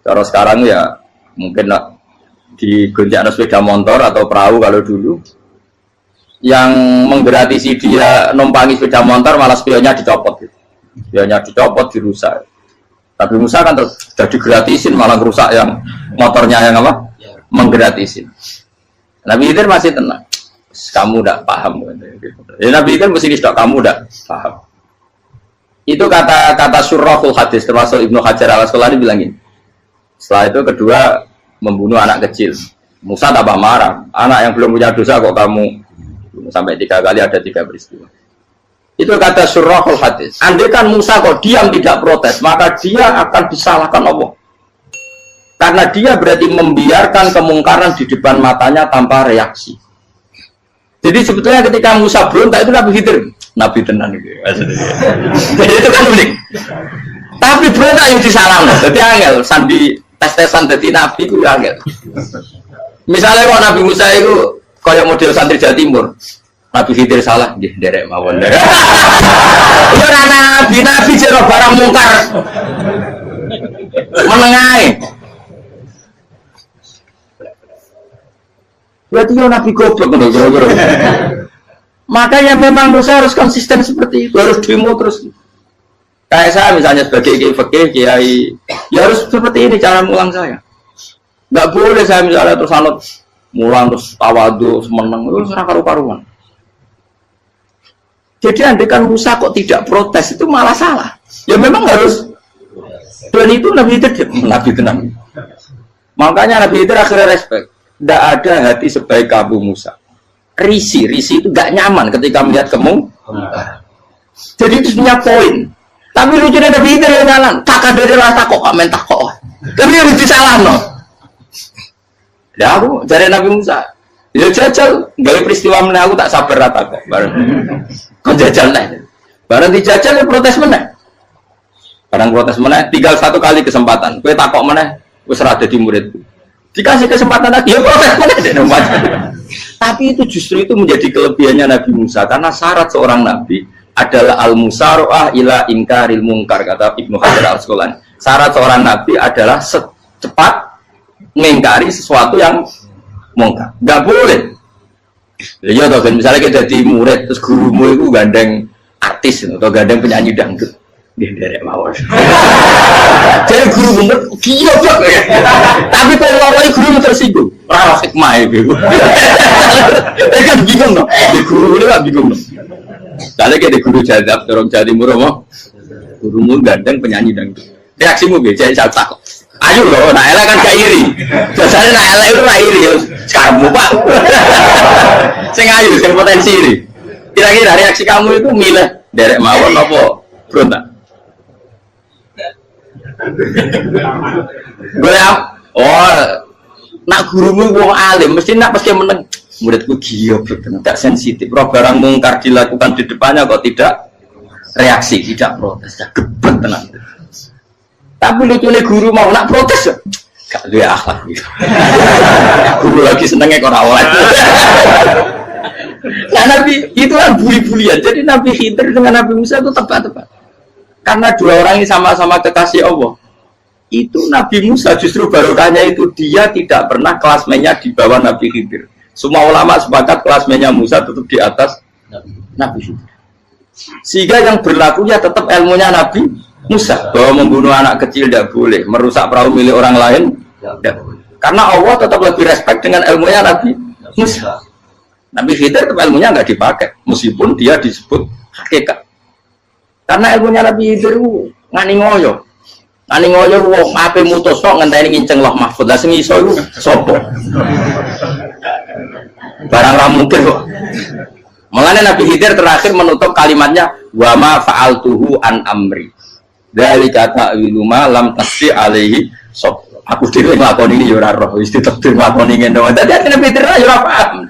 cara sekarang ya mungkin di gonjak sepeda motor atau perahu kalau dulu yang menggratisi dia numpangi sepeda motor malah spionnya dicopot gitu. Spionnya dicopot, dirusak. Tapi Musa kan sudah digratisin malah rusak yang motornya yang apa? Menggratisin. Nabi Khidir masih tenang. Kamu udah paham. Ya, Nabi Khidir mesti kisah kamu udah paham. Itu kata surahul hadis termasuk Ibnu Hajar al-Asqalani bilangin. Setelah itu kedua membunuh anak kecil. Musa tambah marah. Anak yang belum punya dosa kok kamu sampai 3 kali ada 3 peristiwa. Itu kata surahul hadis. Andai kan Musa kok diam tidak protes, maka dia akan disalahkan Allah. Karena dia berarti membiarkan kemungkaran di depan matanya tanpa reaksi. Jadi sebetulnya ketika Musa berontak itu Nabi Khidir, Nabi tenan gitu. Jadi itu kan unik. Tapi berontak yang disalahkan. Jadi angel sandi tes-tesan jadi Nabi itu angel. Misalnya kalau Nabi Musa itu kayak model santri Jawa Timur, Nabi Khidir salah, nggih derek mawon. Ora nabi jero barang mungkar. Menengae. Berarti yo nabi goblok ngono kira-kira. Makanya memang Musa harus konsisten seperti itu, harus demo terus. Kayak saya misalnya sebagai kiai, ya harus seperti ini cara mulang saya. Enggak boleh saya misalnya terus anut mulang terus tawadu semeneng itu serah karu-karuan. Jadi andekan Musa kok tidak protes itu malah salah. Ya memang harus. Dan itu Nabi tenang. Makanya Nabi itu akhirnya respect. Tidak ada hati sebaik kamu Musa. Risi itu gak nyaman ketika melihat kamu. Jadi itu punya poin. Tapi lucunya Nabi itu yang jalan. Kakak dari rasa kok kamen takok. Tapi harus disalah no. Ya aku dari Nabi Musa. Ya jajal, gak peristiwa mana aku tak sabar rata kok. Kau jajal nih. Barang dijajal ya protes mana? Barang protes mana? Tinggal 1 kali kesempatan. Kue takok mana? Kue serah jadi muridku. Dikasih kesempatan lagi, ya protes mana? Tapi itu justru itu menjadi kelebihannya Nabi Musa. Karena syarat seorang Nabi adalah al-musara'ah ila inkaril mungkar, kata Ibnu Hajar al-Asqalani. Syarat seorang Nabi adalah secepat mengingkari sesuatu yang mungkar. Gak boleh. Ya toh, misalnya kita jadi murid terus gurumu itu gandeng artis atau gandeng penyanyi dangdut, dia derek mawon. Jadi guru bener gila banget. Tapi kalau orang guru tersinggung, rawat hikmah itu. Dia kan bingung dong. Di guru itu kan bingung dong. Kalau kita guru jadab, orang Jawa Timur mau gurumu gandeng penyanyi dangdut. Reaksimu piye? Jadi tak. Ayo loh, nak elek kan gak iri. Biasanya nak elek itu gak iri. Kamu Pak. Sing ayu, sing potensi iri. Kira-kira reaksi kamu itu milih derek mawon apa berontak? Nak gurumu wong alim, mesti nak pasti meneng. Muridku gila, tidak sensitif. Roh barang mungkar dilakukan di depannya kok tidak reaksi, tidak protes, geblek tenang. Tapi lucunya guru mau nak protes, gak ada akhlak gitu. Guru lagi senengnya kok awal. Nah Nabi itu kan buli-bulian. Jadi Nabi Khidir dengan Nabi Musa itu tepat-tepat. Karena dua orang ini sama-sama kekasih Allah. Itu Nabi Musa justru barokahnya itu dia tidak pernah kelasmennya di bawah Nabi Khidir. Semua ulama sepakat kelasmennya Musa tetap di atas Nabi Khidir. Sehingga yang berlakunya tetap ilmunya Nabi Musa. Bahwa membunuh anak kecil tidak boleh, merusak perahu milik orang lain tidak boleh. Karena Allah tetap lebih respect dengan ilmunya Nabi Musa. Nabi Khidir tetap ilmunya nggak dipakai, meskipun dia disebut hakikat. Karena ilmunya Nabi Khidir ngani ngoyo. Ngani ngoyo wong ape mutus kok ngenteni nginceng loh mahfud. Lah sing iso iku sapa? Barang ra mungkin kok. Makanya Nabi Khidir terakhir menutup kalimatnya wa ma fa'altuhu an amri. Dzalika ta'wilu ma lam tasdi alaihi sab. Aku dhewe nglakoni iki ya ora roh, wis ditakdir nglakoni ngene. Dadi Nabi Khidir ya ora paham.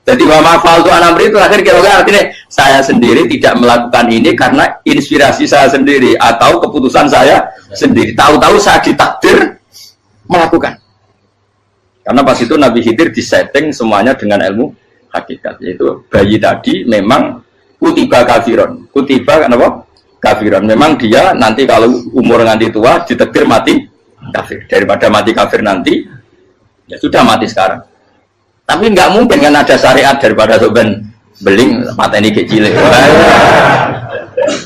Jadi wa ma fa'altu an amri itu akhir kira-kira artinya saya sendiri tidak melakukan ini karena inspirasi saya sendiri atau keputusan saya sendiri. Tahu-tahu saya ditakdir melakukan. Karena pas itu Nabi Khidir disetting semuanya dengan ilmu hakikat, yaitu bayi tadi memang kutiba kafiron. Kutiba kenapa? Kafiron. Memang dia nanti kalau umur nganti tua ditakdir mati kafir. Daripada mati kafir nanti, ya sudah mati sekarang. Tapi nggak mungkin kan ada syariat daripada soben beling mata ini kecil.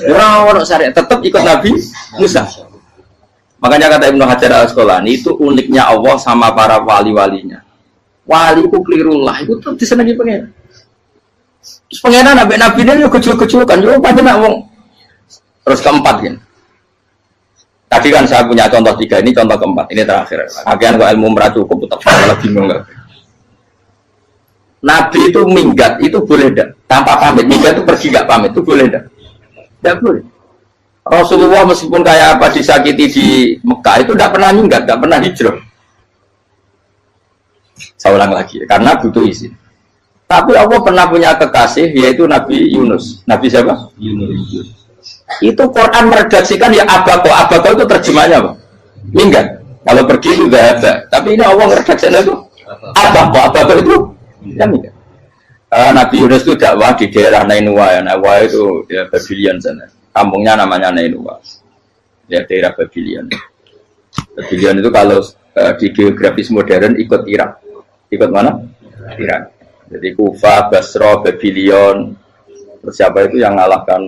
Orang syariat tetap ikut Nabi Musa. Makanya kata Ibnu Hajar Al-Asqalani itu uniknya Allah sama para wali-walinya. Wali itu kelirullah, itu tetap disenangi pengen. Terus pengenan nabi-nabi ini juga kecil-kecil kan, juga pada nak wong. Terus keempat kan. Tadi kan saya punya contoh 3, ini contoh keempat, ini terakhir. Akhirnya kok ilmu merah cukup, tetap malah bingung nggak? Nabi itu minggat, itu boleh tidak? Tanpa pamit, minggat itu pergi nggak pamit, itu boleh tidak? Tidak boleh. Rasulullah meskipun kayak apa disakiti di Mekah itu tidak pernah minggat, tidak pernah hijrah. Saya ulang lagi, karena butuh izin. Tapi Allah pernah punya kekasih, yaitu Nabi Yunus. Nabi siapa? Yunus. Itu Quran meredaksikan ya abako. Abako itu terjemahnya apa? Minggat. Kalau pergi itu tidak ada. Tapi ini Allah meredaksikan itu abako. Abako itu ya minggat. Nabi Yunus itu dakwah di daerah Nainua. Ya. Nainua itu di Babylon sana. Kampungnya namanya Nainua. Ya, daerah Babylon. Babylon itu kalau di geografis modern ikut Irak. Ikut mana? Irak. Jadi Kufa, Basra, Babylon. Terus siapa itu yang ngalahkan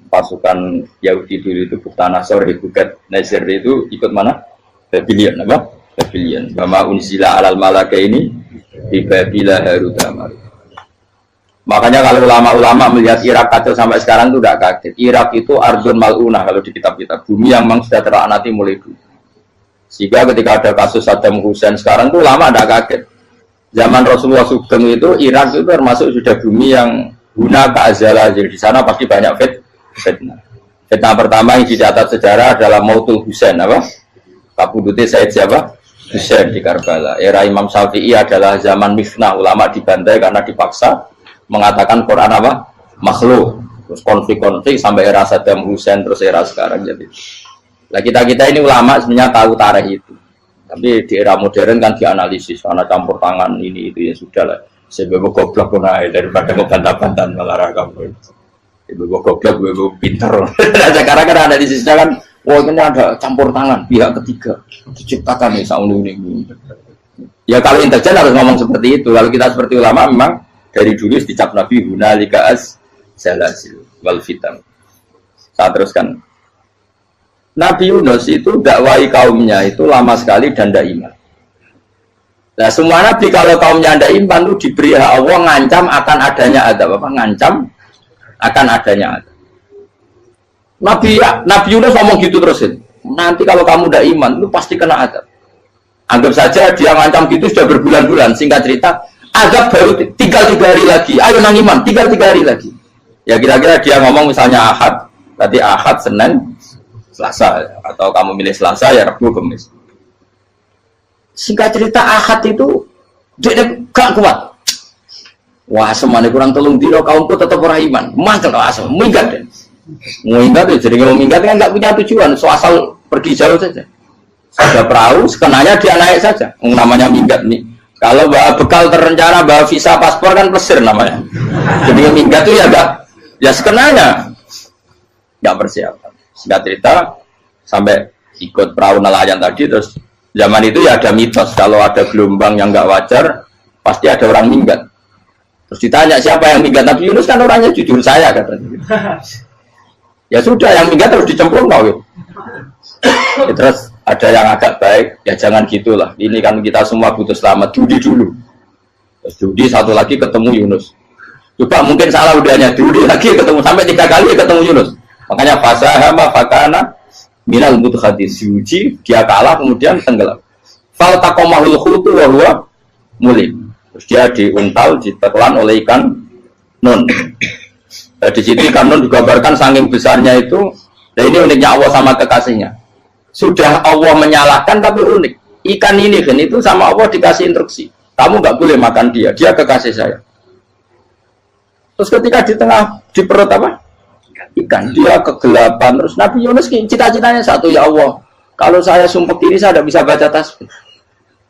pasukan Yahudi dulu itu Buktanasor, Hebukat, Nasir itu ikut mana? Babylon, apa? Babylon. Bama unzila alal malaka ini di Babila Harutama. Makanya kalau ulama-ulama melihat Irak kacau sampai sekarang itu tidak kaget. Irak itu ardun mal'unah kalau di kitab-kitab. Bumi yang memang sudah terlaknati mulai dulu. Sehingga ketika ada kasus Saddam Hussein sekarang itu ulama tidak kaget. Zaman Rasulullah Sugeng itu Irak itu termasuk sudah bumi yang guna keazalah. Jadi di sana pasti banyak fitnah. Fitnah pertama yang dicatat sejarah adalah Mautul Hussein, apa? Kabudutnya Said siapa? Hussein di Karbala. Era Imam Syafi'i adalah zaman mifnah, ulama dibantai karena dipaksa mengatakan Quran apa? Makhluk. Terus konflik-konflik sampai era Saddam Hussein terus era sekarang jadi. Nah kita ini ulama sebenarnya tahu tarikh itu. Tapi di era modern kan dianalisis karena campur tangan ini itu ya sudah lah. Sebab goblok pun daripada ngebantah-bantah malah kamu. Ibu goblok, ibu pinter. Sekarang kan analisisnya kan, wah ini ada campur tangan pihak ketiga diciptakan nih saunu ini. Ya kalau intelijen harus ngomong seperti itu. Kalau kita seperti ulama memang dari dulu dicap Nabi hunalika az-zalazil wal fitan. Saya teruskan. Nabi Yunus itu dakwai kaumnya itu lama sekali dan tidak iman. Nah semua nabi kalau kaumnya tidak iman itu diberi hak Allah ngancam akan adanya azab apa? Ngancam akan adanya azab. Nabi Yunus ngomong gitu terus. nanti kalau kamu udah iman, lu pasti kena azab. Anggap saja dia ngancam gitu sudah berbulan-bulan. Singkat cerita, azab baru tinggal 3 hari lagi. Ayo nang iman, tinggal 3 hari lagi. Ya kira-kira dia ngomong misalnya Ahad, berarti Ahad, Senin, Selasa, atau kamu milih Selasa ya Rabu, Kamis. Singkat cerita Ahad itu dia gak kuat. Wah, semuanya kurang tolong dino kaumku tetap orang iman. Mantel asal minggat deh. Minggat ya jadi kalau minggat kan nggak punya tujuan, so asal pergi jauh saja. Ada perahu, sekenanya dia naik saja. Namanya minggat nih. Kalau bawa bekal terencana, bawa visa, paspor kan plesir namanya. Jadi minggat itu ya enggak, ya sekenanya nggak persiapan. Singkat cerita sampai ikut perahu nelayan tadi, terus zaman itu ya ada mitos kalau ada gelombang yang nggak wajar pasti ada orang minggat. Terus ditanya siapa yang minggat, Nabi Yunus kan orangnya jujur, saya katanya. Ya sudah, yang minggat terus dicemplung ya, terus ada yang agak baik, ya jangan gitulah. Ini kan kita semua butuh selamat, judi dulu. Terus judi satu lagi ketemu Yunus. Coba mungkin salah udahnya, judi lagi ketemu sampai 3 kali ketemu Yunus. Makanya fasahama fakana minal mudkhadin, diuji dia kalah kemudian tenggelam. Fal taqamahul khutu wa huwa mulim. Terus dia diuntal, ditelan oleh ikan nun. Di situ ikan nun digambarkan saking besarnya itu. Dan ini uniknya Allah sama kekasihnya. Sudah Allah menyalahkan tapi unik. Ikan ini kan itu sama Allah dikasih instruksi. Kamu nggak boleh makan dia, dia kekasih saya. Terus ketika di tengah di perut apa? Ikan, dia kegelapan. Terus Nabi Yunus cita-citanya satu, ya Allah, kalau saya sumpah diri saya tidak bisa baca tasbih.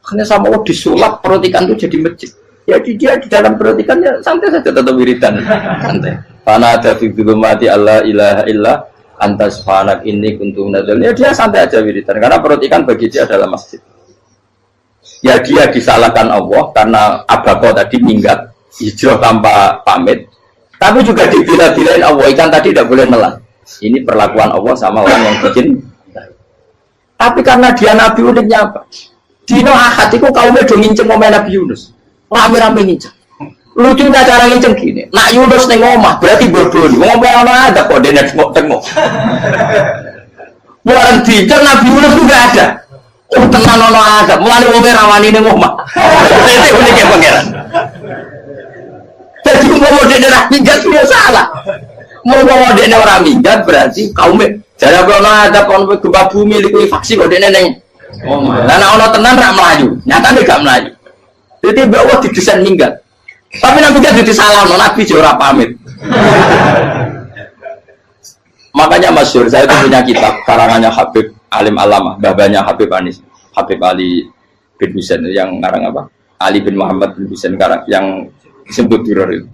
Karena sama Allah disulap perut ikan itu jadi masjid. Ya dia di dalam perut ikannya santai saja tetap wiridan. Santai. Karena ada fi dzulumati Allah ilaha illa anta subhanak inni kuntu minadz dzalimin. Ya dia santai aja wiridan karena perut ikan bagi dia adalah masjid. Ya dia disalahkan Allah karena abako tadi minggat hijrah tanpa pamit. Tapi juga dibila-bilain Allah, ikan tadi tidak boleh nelan. Ini perlakuan Allah sama orang yang bikin. Tapi karena dia Nabi uniknya apa? Dino Ahad itu kaumnya udah nginceng ngomong Nabi Yunus. Rame-rame nginceng. Lucunya cara nginceng gini. Nak Yunus nih ngomah, berarti bodoh. Ngomong orang ada kok, dia tengok. Bukan dinceng Nabi Yunus itu gak ada. Oh tenang orang ada, mulai ngomong rawani nih ngomah. Itu uniknya pangeran. Jadi ngomong dia orang minggat itu salah. Ngomong dia orang minggat berarti kaumnya. Jadi orang ada kaumnya gempa bumi, likuifaksi kok dia neng. Oh, karena ono tenan rak melayu, nyatanya gak melayu. Jadi bahwa didesain minggat. Tapi Nabi kan jadi salah, Nabi jora pamit. Makanya masyhur, saya itu punya kitab karangannya Habib Alim Alama, babanya Habib Anis, Habib Ali bin Husain yang ngarang apa? Ali bin Muhammad bin Husain karang yang disebut Duror itu.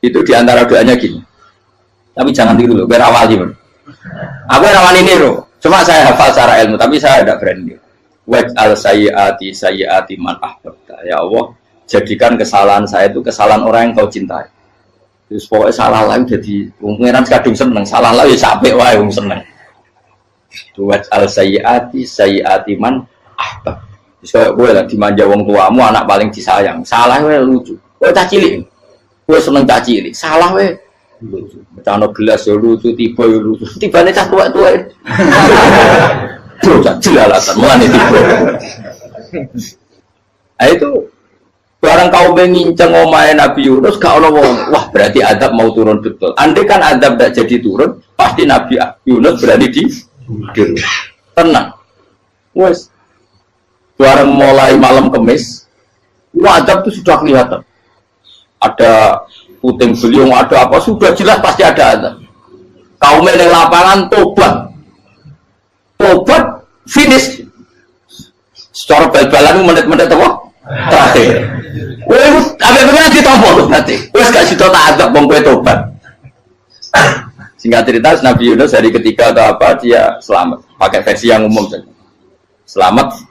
Itu diantara doanya gini. Tapi jangan tiru loh, biar awali. Aku rawani niru. Cuma saya hafal secara ilmu, tapi saya tidak berani. Waj'al sayyiati man ahbabta. Ya Allah, jadikan kesalahan saya itu kesalahan orang yang kau cintai. Terus pokoknya salah lagi jadi pengiran kadung seneng, salah lagi sampai wae wong seneng. Waj'al sayyiati man ahbab. Terus kayak gue lah dimanja wong tuamu, anak paling disayang. Salah wae lucu. Kowe cah cilik. Kowe seneng cah cilik. Salah wae lucu. Becano gelas ya lucu, tiba ya lucu. Tibane cah tuwek-tuwek. Bocah jelalatan mulane tiba. Nah itu barang kau menginceng omahe Nabi Yunus gak ono wong. Wah, berarti adab mau turun betul. Andai kan adab tidak jadi turun, pasti Nabi Yunus berani di tenang. Wes. Barang mulai malam Kamis, adab itu sudah kelihatan. Ada puting beliung, ada apa, sudah jelas pasti ada adab. Kaum yang lapangan tobat finish secara bal-balan menit-menit apa? Terakhir apa pengen ditompok berarti wes gak situ tak adab bang kue tobat. Singkat cerita Nabi Yunus hari ketiga atau apa dia selamat, pakai versi yang umum saja selamat.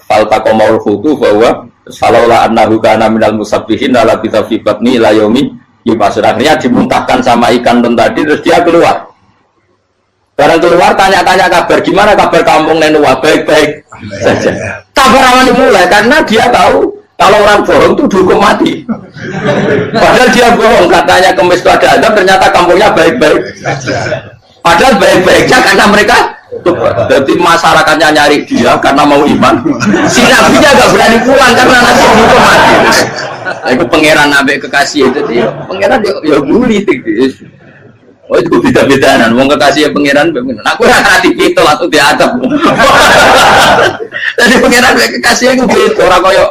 Faltaqamaul hutu bahwa falaulah annahu kana minal musabbihin la bi batni ila yaumi yub'atsun. Akhirnya dimuntahkan sama ikan tadi terus dia keluar. Barang keluar tanya-tanya kabar gimana kabar kampung Nenua, baik-baik saja. Kabar awan dimulai karena dia tahu kalau orang bohong itu dihukum mati. Padahal dia bohong katanya Kemis itu ada adab, ternyata kampungnya baik-baik. Padahal baik-baiknya karena mereka Jadi masyarakatnya nyari dia karena mau iman. Si nabinya gak berani pulang karena nanti dihukum mati. Itu pangeran nabi kekasih itu dia. Pangeran ya bully. Oh itu beda-bedaan. Mau kekasih pangeran, aku hati itu atau diadab. Jadi pangeran kekasih itu gitu orang koyo.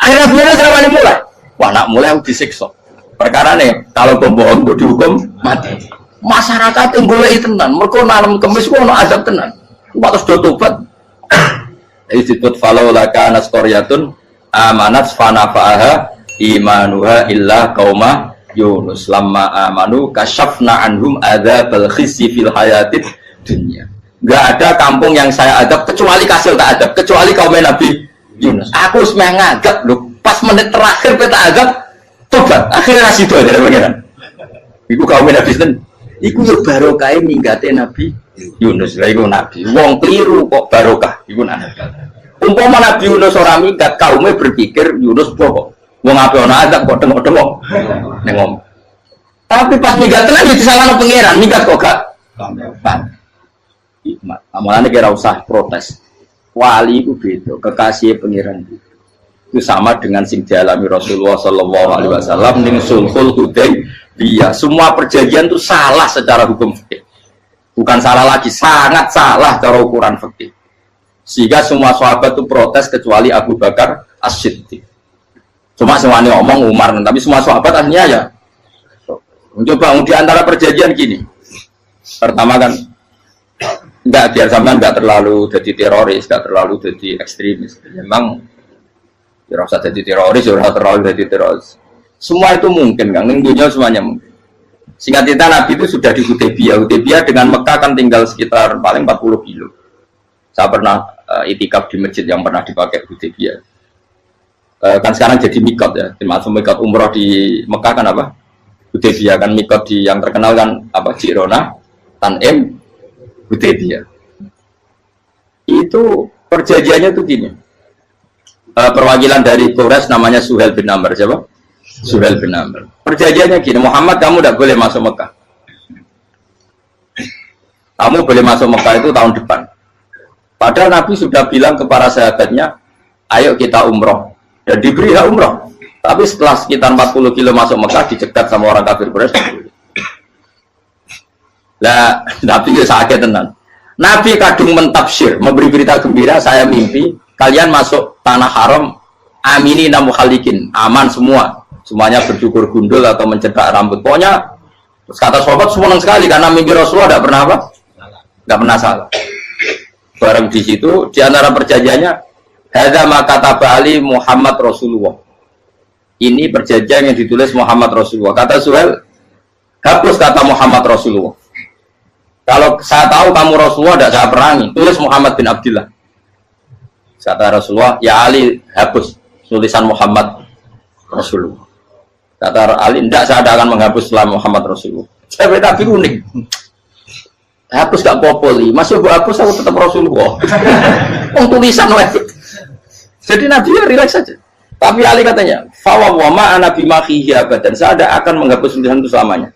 Akhirnya pangeran selama mulai. Wah nak mulai aku disiksa. Perkara nih kalau bohong untuk dihukum mati. Masyarakat yang boleh tenan, mereka malam kemis ku ono azab tenan. Waktu sudah tobat. Disebut falau laka naskoryatun amanat fanafa'aha imanuha illa qauma Yunus lamma amanu kasyafna anhum adzabal khizyi fil hayatid dunya. Enggak ada kampung yang saya adab kecuali kasih tak adab, kecuali kaum Nabi Yunus. Aku semeh ngadab lho, pas menit terakhir peta adab tobat. Akhirnya sido aja pangeran. Iku kaum Nabi ten. Iku yo barokah minggate Nabi Yunus. Lah iku nabi. Wong keliru kok barokah iku nabi. Umpama Nabi Yunus ora minggat, kaume berpikir Yunus bokok. Wong ape ana azab kok tengok-tengok. Ning ngomong. Tapi pas minggat tenan yo disalahno pangeran, minggat kok gak. Hikmat. Amalane kira usah protes. Wali iku beda, kekasih pangeran itu sama dengan sing dialami Rasulullah sallallahu alaihi wasallam ning sulhul Hudaybiyah. Semua perjanjian itu salah secara hukum fikih. Bukan salah lagi, sangat salah cara ukuran fikih. Sehingga semua sahabat itu protes kecuali Abu Bakar As-Siddiq. Cuma semuanya ngomong Umar, tapi semua sahabat akhirnya ya mencoba di antara perjanjian gini. Pertama kan enggak biar sampean enggak terlalu jadi teroris, enggak terlalu jadi ekstremis. Memang ya usah jadi teroris, ya terlalu jadi teroris. Semua itu mungkin, kan? Dunia semuanya mungkin. Singkat cerita Nabi itu sudah di Hudaybiyah. Hudaybiyah dengan Mekah kan tinggal sekitar paling 40 kilo. Saya pernah itikaf di masjid yang pernah dipakai Hudaybiyah. Kan sekarang jadi mikot ya. Termasuk mikot umroh di Mekah kan apa? Hudaybiyah kan mikot di yang terkenal kan apa? Jirona, Tanim, Hudaybiyah. Itu perjanjiannya tuh gini. Perwakilan dari Quraisy namanya Suhail bin Amr, siapa? Suhail bin Amr. Perjanjiannya gini, Muhammad kamu tidak boleh masuk Mekah. Kamu boleh masuk Mekah itu tahun depan. Padahal Nabi sudah bilang ke para sahabatnya, ayo kita umroh. Dan diberi hak umroh. Tapi setelah sekitar 40 kilo masuk Mekah, dicegat sama orang kafir Quraisy. Lah, Nabi ya sakit tenan. Nabi kadung mentafsir, memberi berita gembira, saya mimpi kalian masuk tanah haram amini namukhalikin, aman semua, semuanya bercukur gundul atau mencetak rambut. Pokoknya kata sahabat senang sekali karena mimpi Rasulullah tidak pernah apa? Tidak pernah salah. Bareng di situ di antara perjanjiannya hadza ma kataba ali Muhammad Rasulullah. Ini perjanjian yang ditulis Muhammad Rasulullah. Kata Suhail, hapus kata Muhammad Rasulullah. Kalau saya tahu kamu Rasulullah tidak saya perangi, tulis Muhammad bin Abdullah. Kata Rasulullah, ya Ali hapus tulisan Muhammad Rasulullah. Kata Ali, tidak saya akan menghapus setelah Muhammad Rasulullah. Saya tapi unik. Hapus gak populi, masih gue hapus aku tetap Rasulullah. Tulisan wajib. Jadi Nabi ya relax saja. Tapi Ali katanya, fawwama ana bimakhihi abadan. Saya tidak akan menghapus tulisan itu selamanya.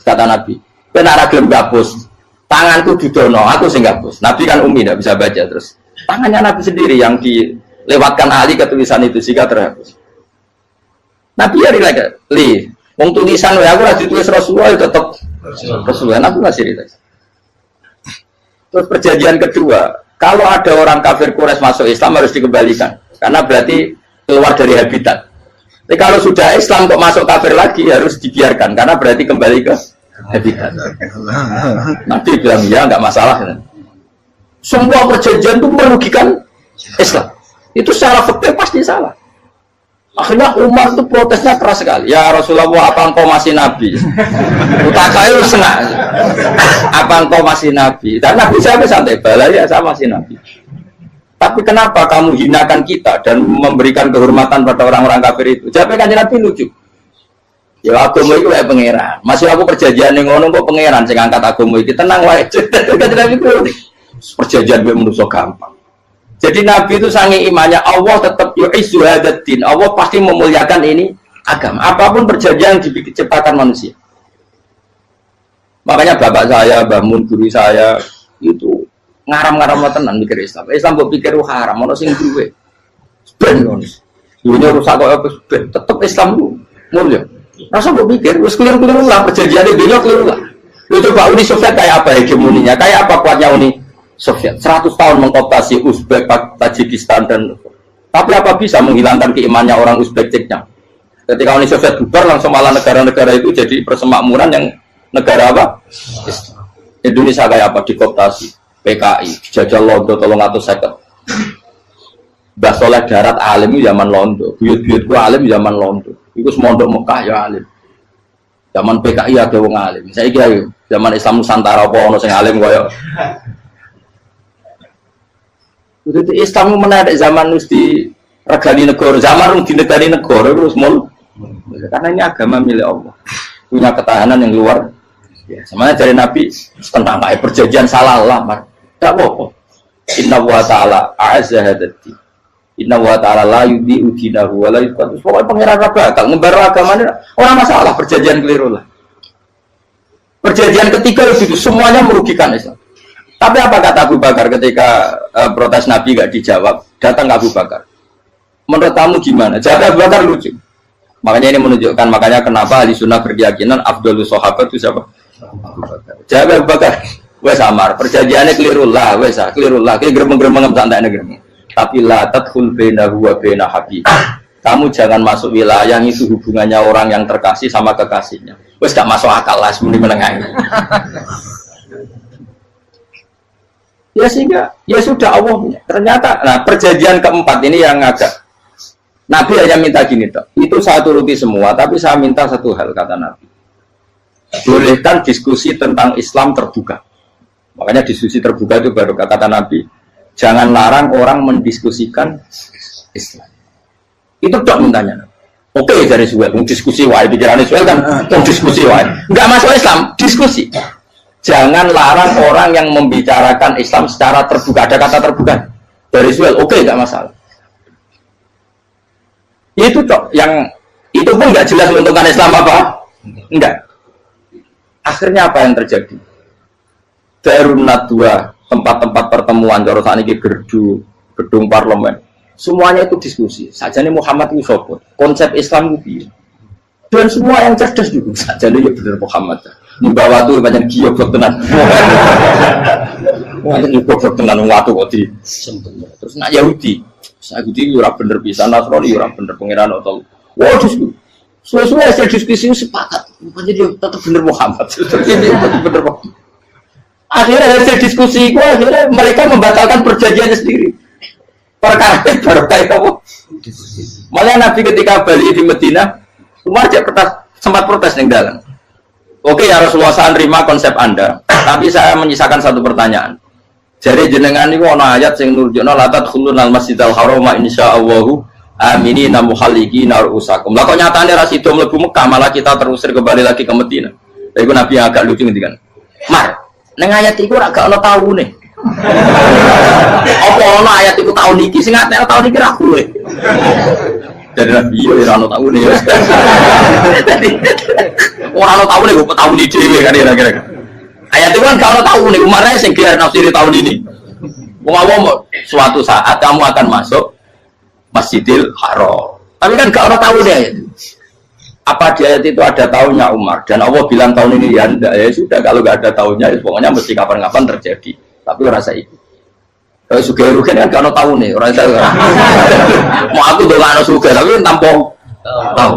Kata Nabi, benar gelem hapus. Tanganku didono, aku sing hapus. Nabi kan umi tidak bisa baca terus. Tangannya Nabi sendiri yang dilewatkan Ali ke tulisan itu sehingga terhapus. Nabi ya relax. Wong tulisan aku lagi tulis Rasulullah tetap Rasulullah. Aku masih relax. Terus perjanjian kedua, kalau ada orang kafir Quraisy masuk Islam harus dikembalikan karena berarti keluar dari habitat. Tapi kalau sudah Islam kok masuk kafir lagi harus dibiarkan karena berarti kembali ke habitat. Nabi bilang ya nggak masalah. Semua perjanjian itu merugikan Islam. Itu secara fikih pasti salah. Akhirnya Umar itu protesnya keras sekali. Ya Rasulullah, apa engkau masih Nabi? Utakai senang. Apa engkau masih Nabi? Dan Nabi saya santai bala ya saya masih Nabi. Tapi kenapa kamu hinakan kita dan memberikan kehormatan pada orang-orang kafir itu? Jawabnya kan Nabi lucu. Ya agama itu kayak pangeran. Masih aku perjanjian yang ngono kok pangeran sing angkat agama iki tenang wae. Perjanjian gue menurut gampang. Jadi Nabi itu sange imannya Allah tetap yu'izzu hadzal-din. Allah pasti memuliakan ini agama. Apapun perjanjian yang diciptakan manusia. Makanya bapak saya, Mbah Mun, guru saya itu ngaram-ngaram tenan mikir Islam. Islam mbok pikir haram, ono sing duwe. Ben ngono. Dunia rusak kok tetep Islam ku mulia. Rasa mbok pikir wis keliru-keliru lah perjanjiane dunia keliru lah. Lu coba Uni Soviet kayak apa hegemoninya? Kayak apa kuatnya Uni Soviet? 100 tahun mengkooptasi Uzbek, Tajikistan dan tapi apa bisa menghilangkan keimannya orang Uzbek Ceknya? Ketika Uni Soviet bubar langsung malah negara-negara itu jadi persemakmuran yang negara apa? Indonesia kayak apa dikooptasi? PKI, jajal Londo tolong atau seket. Mbah Soleh Darat alim zaman Londo, buyut-buyutku alim zaman Londo. Iku semondok Mekah ya alim. Zaman PKI ada wong alim. Saiki ayo zaman Islam Nusantara apa ono sing alim kaya. Jadi Islam menarik zaman mesti regani negara, zaman di negara negara terus mul. Karena ini agama milik Allah, punya ketahanan yang luar. Ya, semuanya dari Nabi tentang kayak perjanjian salah lamar. Tak apa. Inna wa ta'ala a'azza hadati. Inna wa ta'ala la yudhi'u dinahu wa la yudhi'u. Pokoknya pengiran bakal ngembar agamanya orang masalah perjanjian keliru lah. Perjanjian ketiga itu semuanya merugikan Islam. Tapi apa kata Abu Bakar ketika protes Nabi gak dijawab? Datang Abu Bakar. Menurut kamu gimana? Jawab Abu Bakar lucu. Makanya ini menunjukkan makanya kenapa ahli sunnah berkeyakinan Abdul Sahabat itu siapa? Abu Bakar. Jawab Abu Bakar. Wes amar. Perjanjiannya keliru lah. Wes keliru lah. Kita geremeng-geremeng santai geremeng. Tapi la tadkhul bainahu wa baina habib. Kamu jangan masuk wilayah yang itu hubungannya orang yang terkasih sama kekasihnya. Wes gak masuk akal lah sebenarnya menengah ini. Ya sehingga ya sudah Allah ternyata nah perjanjian keempat ini yang agak Nabi hanya minta gini toh itu saya turuti semua tapi saya minta satu hal kata Nabi bolehkan diskusi tentang Islam terbuka makanya diskusi terbuka itu baru kata Nabi jangan larang orang mendiskusikan Islam itu dok mintanya oke dari Suel diskusi wae pikirannya Suel kan diskusi wae nggak masuk Islam diskusi. Jangan larang orang yang membicarakan Islam secara terbuka. Ada kata terbuka dari Suel, oke, nggak masalah. Itu kok yang itu pun nggak jelas menentukan Islam apa? Enggak. Akhirnya apa yang terjadi? Darun Nadwa, tempat-tempat pertemuan, jorosan ini gerdu, gedung parlemen, semuanya itu diskusi. Sajane Muhammad itu sopot, konsep Islam itu. Dan semua yang cerdas juga sajane ya benar Muhammad. Membawa tuh banyak giok tenan. Banyak giok tenan waktu kok di. Terus nak Yahudi ora bener pisan, Nasrani ora bener pangeran atau. Wah, diskusi. Suwe-suwe hasil diskusi sepakat. Jadi tetap bener Muhammad. Bener kok. Akhirnya hasil diskusi itu akhirnya mereka membatalkan perjanjiannya sendiri. Perkara baru kayak apa? Malah Nabi ketika balik di Madinah, Umar sempat protes yang dalam. Oke ya Rasulullah saya terima konsep Anda, tapi saya menyisakan satu pertanyaan. Jadi jenengan ini ana ayat sing nurjukna la tadkhulunal masjidal haram insyaallahu aminina muhallikina ru'usakum. Lah kok nyatane ra sida mlebu Mekah malah kita terusir kembali lagi ke Madinah. Lha iku Nabi yang agak lucu ngendikan. Mar, ning ayat iku ora gak ana taune. Apa ana ayat iku taun iki sing ngatene taun iki ra kowe. Dari Nabi ya ora taune ya. Orang tahu nih, gue tahu di dewi kan kira-kira. Ayat itu kan kalau tahu nih, kemarin saya kira nafsiri tahun ini. Mau suatu saat kamu akan masuk Masjidil Haram. Tapi kan kalau tahu deh ayat. Apa di ayat itu ada tahunnya Umar dan Allah bilang tahun ini ya enggak ya sudah kalau nggak ada tahunnya ya, pokoknya mesti kapan-kapan terjadi. Tapi rasa itu. Kalau suka rugen kan kalau tahu nih orang saya. Mau aku udah nggak suka tapi tanpa tahu.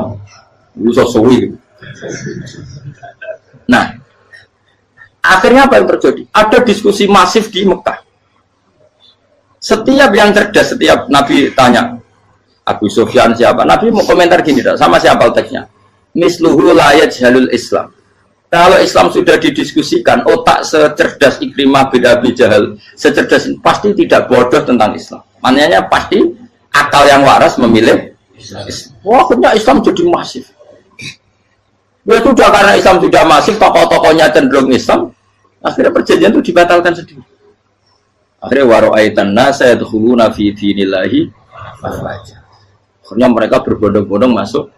Lu sesuai. Nah, akhirnya apa yang terjadi? Ada diskusi masif di Mekah. Setiap yang cerdas, setiap Nabi tanya, Abu Sufyan siapa? Nabi mau komentar gini, sama siapa teksnya? Misluhu la yajhalul Islam. Kalau Islam sudah didiskusikan, otak secerdas Ikrimah bin Abi Jahal, secerdas pasti tidak bodoh tentang Islam. Maknanya pasti akal yang waras memilih Islam. Wah, akhirnya Islam jadi masif. Ya sudah karena Islam sudah masif, tokoh-tokohnya cenderung Islam, akhirnya perjanjian itu dibatalkan sendiri. Akhirnya waro'aitan nasa yadkhuluna fi dinillahi afwaja. Akhirnya mereka berbondong-bondong masuk.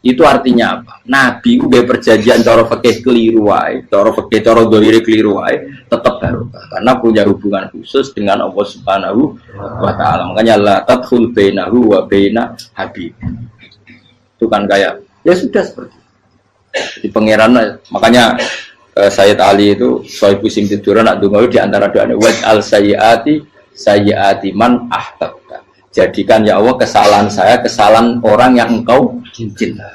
Itu artinya apa? Nabi udah perjanjian cara fikih keliru wae, cara fikih cara dohire keliru wae, tetap barokah karena punya hubungan khusus dengan Allah Subhanahu wa taala. Makanya la tadkhul bainahu wa baina habib. Itu kan kayak ya sudah seperti itu. Di pangeran makanya Sayyid Ali itu soal pusing tiduran nak donga di antara doanya wa al sayyiati man ahbab. Jadikan ya Allah kesalahan saya kesalahan orang yang engkau cinta.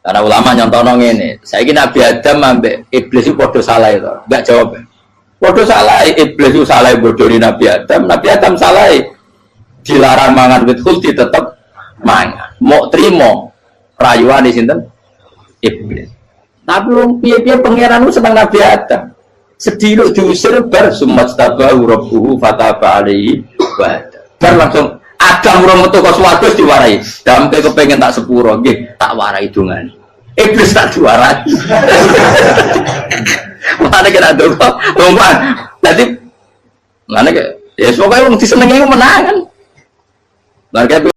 Karena ulama nyontono ngene, saiki Nabi Adam ambek iblis itu padha salah itu. Enggak jawab. Padha salah iblis itu salah bodoni Nabi Adam salah. Dilarang mangan wit khuldi tetep mangan. Mau trimo rayuane sinten? Iblis. Tapi wong piye-piye pangeran ku seneng Nabi Adam. Sediluk diusir bar sumat tabahu rabbuhu fataba alaihi wa bar langsung Adam urung metu ka swarga diwarai. Damke kepengin tak sepuro nggih tak warai dongane. Iblis tak diwarai. Mane kira donga. Roman. Dadi mane ya pokoke wong disenengi menangan. Lah